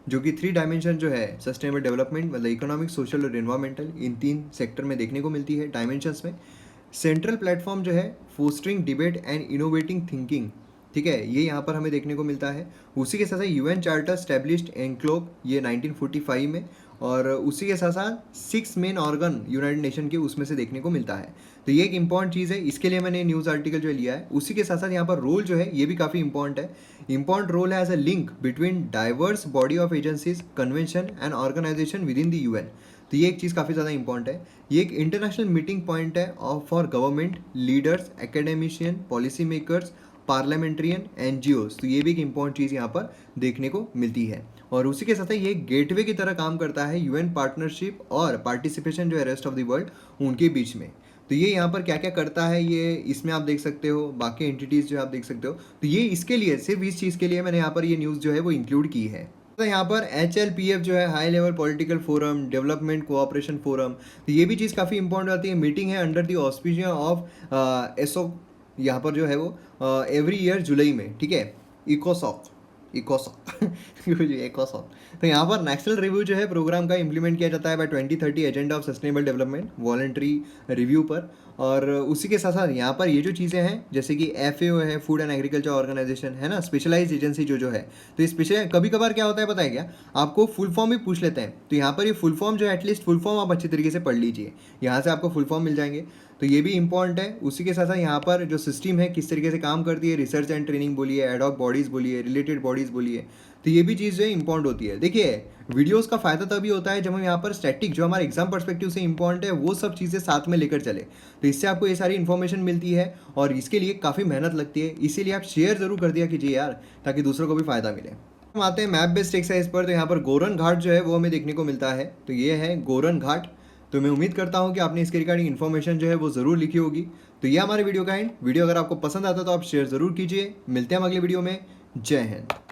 जो कि 3 डायमेंशन जो है सस्टेनेबल डेवलपमेंट, मतलब इकोनॉमिक, सोशल और एनवायरमेंटल, इन 3 सेक्टर में देखने को मिलती है डायमेंशंस में। सेंट्रल प्लेटफॉर्म जो है fostering debate and innovating thinking, ठीक है, ये यहाँ पर हमें देखने को मिलता है। उसी के साथ साथ यूएन चार्टर स्टैब्लिश्ड एनक्लोब, ये 1945 में, और उसी के साथ साथ 6 मेन ऑर्गन यूनाइटेड नेशन के उसमें से देखने को मिलता है। तो ये एक इंपॉर्टेंट चीज़ है, इसके लिए मैंने न्यूज़ आर्टिकल जो है लिया है। उसी के साथ साथ यहाँ पर रोल जो है ये भी काफ़ी इंपॉर्टेंट है। इंपॉर्टेंट रोल है as a link between diverse body of agencies, convention and organization within the UN. तो ये एक चीज़ काफ़ी ज़्यादा इंपॉर्टेंट है। ये एक इंटरनेशनल मीटिंग पॉइंट है for government leaders, academician, policy makers, parliamentarian, NGOs. तो ये भी एक इंपॉर्टेंट चीज़ यहाँ पर देखने को मिलती है। और उसी के साथ ये गेटवे की तरह काम करता है यूएन पार्टनरशिप और पार्टिसिपेशन जो है रेस्ट ऑफ द वर्ल्ड उनके बीच में। तो ये यहाँ पर क्या क्या करता है ये इसमें आप देख सकते हो, बाकी एंटिटीज़ जो आप देख सकते हो। तो ये इसके लिए, सिर्फ इस चीज़ के लिए मैंने यहाँ पर ये न्यूज़ जो है वो इंक्लूड की है। तो यहाँ पर HLPF जो है high level political forum, development cooperation forum, तो ये भी चीज़ काफ़ी इंपॉर्टेंट आती है। मीटिंग है अंडर द ऑस्पिशियस ऑफ एसो, यहाँ पर जो है वो एवरी ईयर जुलाई में, ठीक है। इकोसॉक इकोसॉक तो यहाँ पर नेशनल रिव्यू जो है प्रोग्राम का इंप्लीमेंट किया जाता है by 2030 agenda of sustainable development voluntary review पर। और उसी के साथ साथ यहाँ पर ये जो चीज़ें हैं जैसे कि FAO है, फूड एंड एग्रीकल्चर ऑर्गेनाइजेशन है ना, स्पेशलाइज एजेंसी जो है। तो ये स्पेशल कभी कभार क्या होता है पता है क्या, आपको फुल फॉर्म भी पूछ लेते हैं। तो यहाँ पर ये फुल फॉर्म जो है एटलीस्ट फुल फॉर्म आप अच्छी तरीके से पढ़ लीजिए, यहाँ से आपको फुल फॉर्म मिल जाएंगे। तो ये भी इंपॉर्टेंट है। उसी के साथ साथ यहाँ पर जो सिस्टम है किस तरीके से काम करती है, रिसर्च एंड ट्रेनिंग बोलिए, एडॉक बॉडीज़ बोलिए, रिलेटेड बॉडीज़ बोलिए, तो ये भी चीज़ जो है इंपॉर्टेंट होती है। देखिए वीडियोस का फ़ायदा तभी होता है जब हम यहाँ पर स्टैटिक जो हमारे एग्जाम पर्सपेक्टिव से इंपॉर्टेंट है वो सब चीज़ें साथ में लेकर चले, तो इससे आपको ये सारी इन्फॉर्मेशन मिलती है और इसके लिए काफ़ी मेहनत लगती है। इसीलिए आप शेयर ज़रूर कर दिया कीजिए यार, ताकि दूसरों को भी फ़ायदा मिले। हम आते हैं मैप बेस्ड एक्सरसाइज पर। तो यहाँ पर गोरन घाट जो है वो हमें देखने को मिलता है। तो ये है गोरन घाट। तो मैं उम्मीद करता हूँ कि आपने इसके रिगार्डिंग इन्फॉर्मेशन जो है वो ज़रूर लिखी होगी। तो ये हमारे वीडियो का एंड। वीडियो अगर आपको पसंद आता है तो आप शेयर ज़रूर कीजिए। मिलते हैं हम अगले वीडियो में। जय हिंद।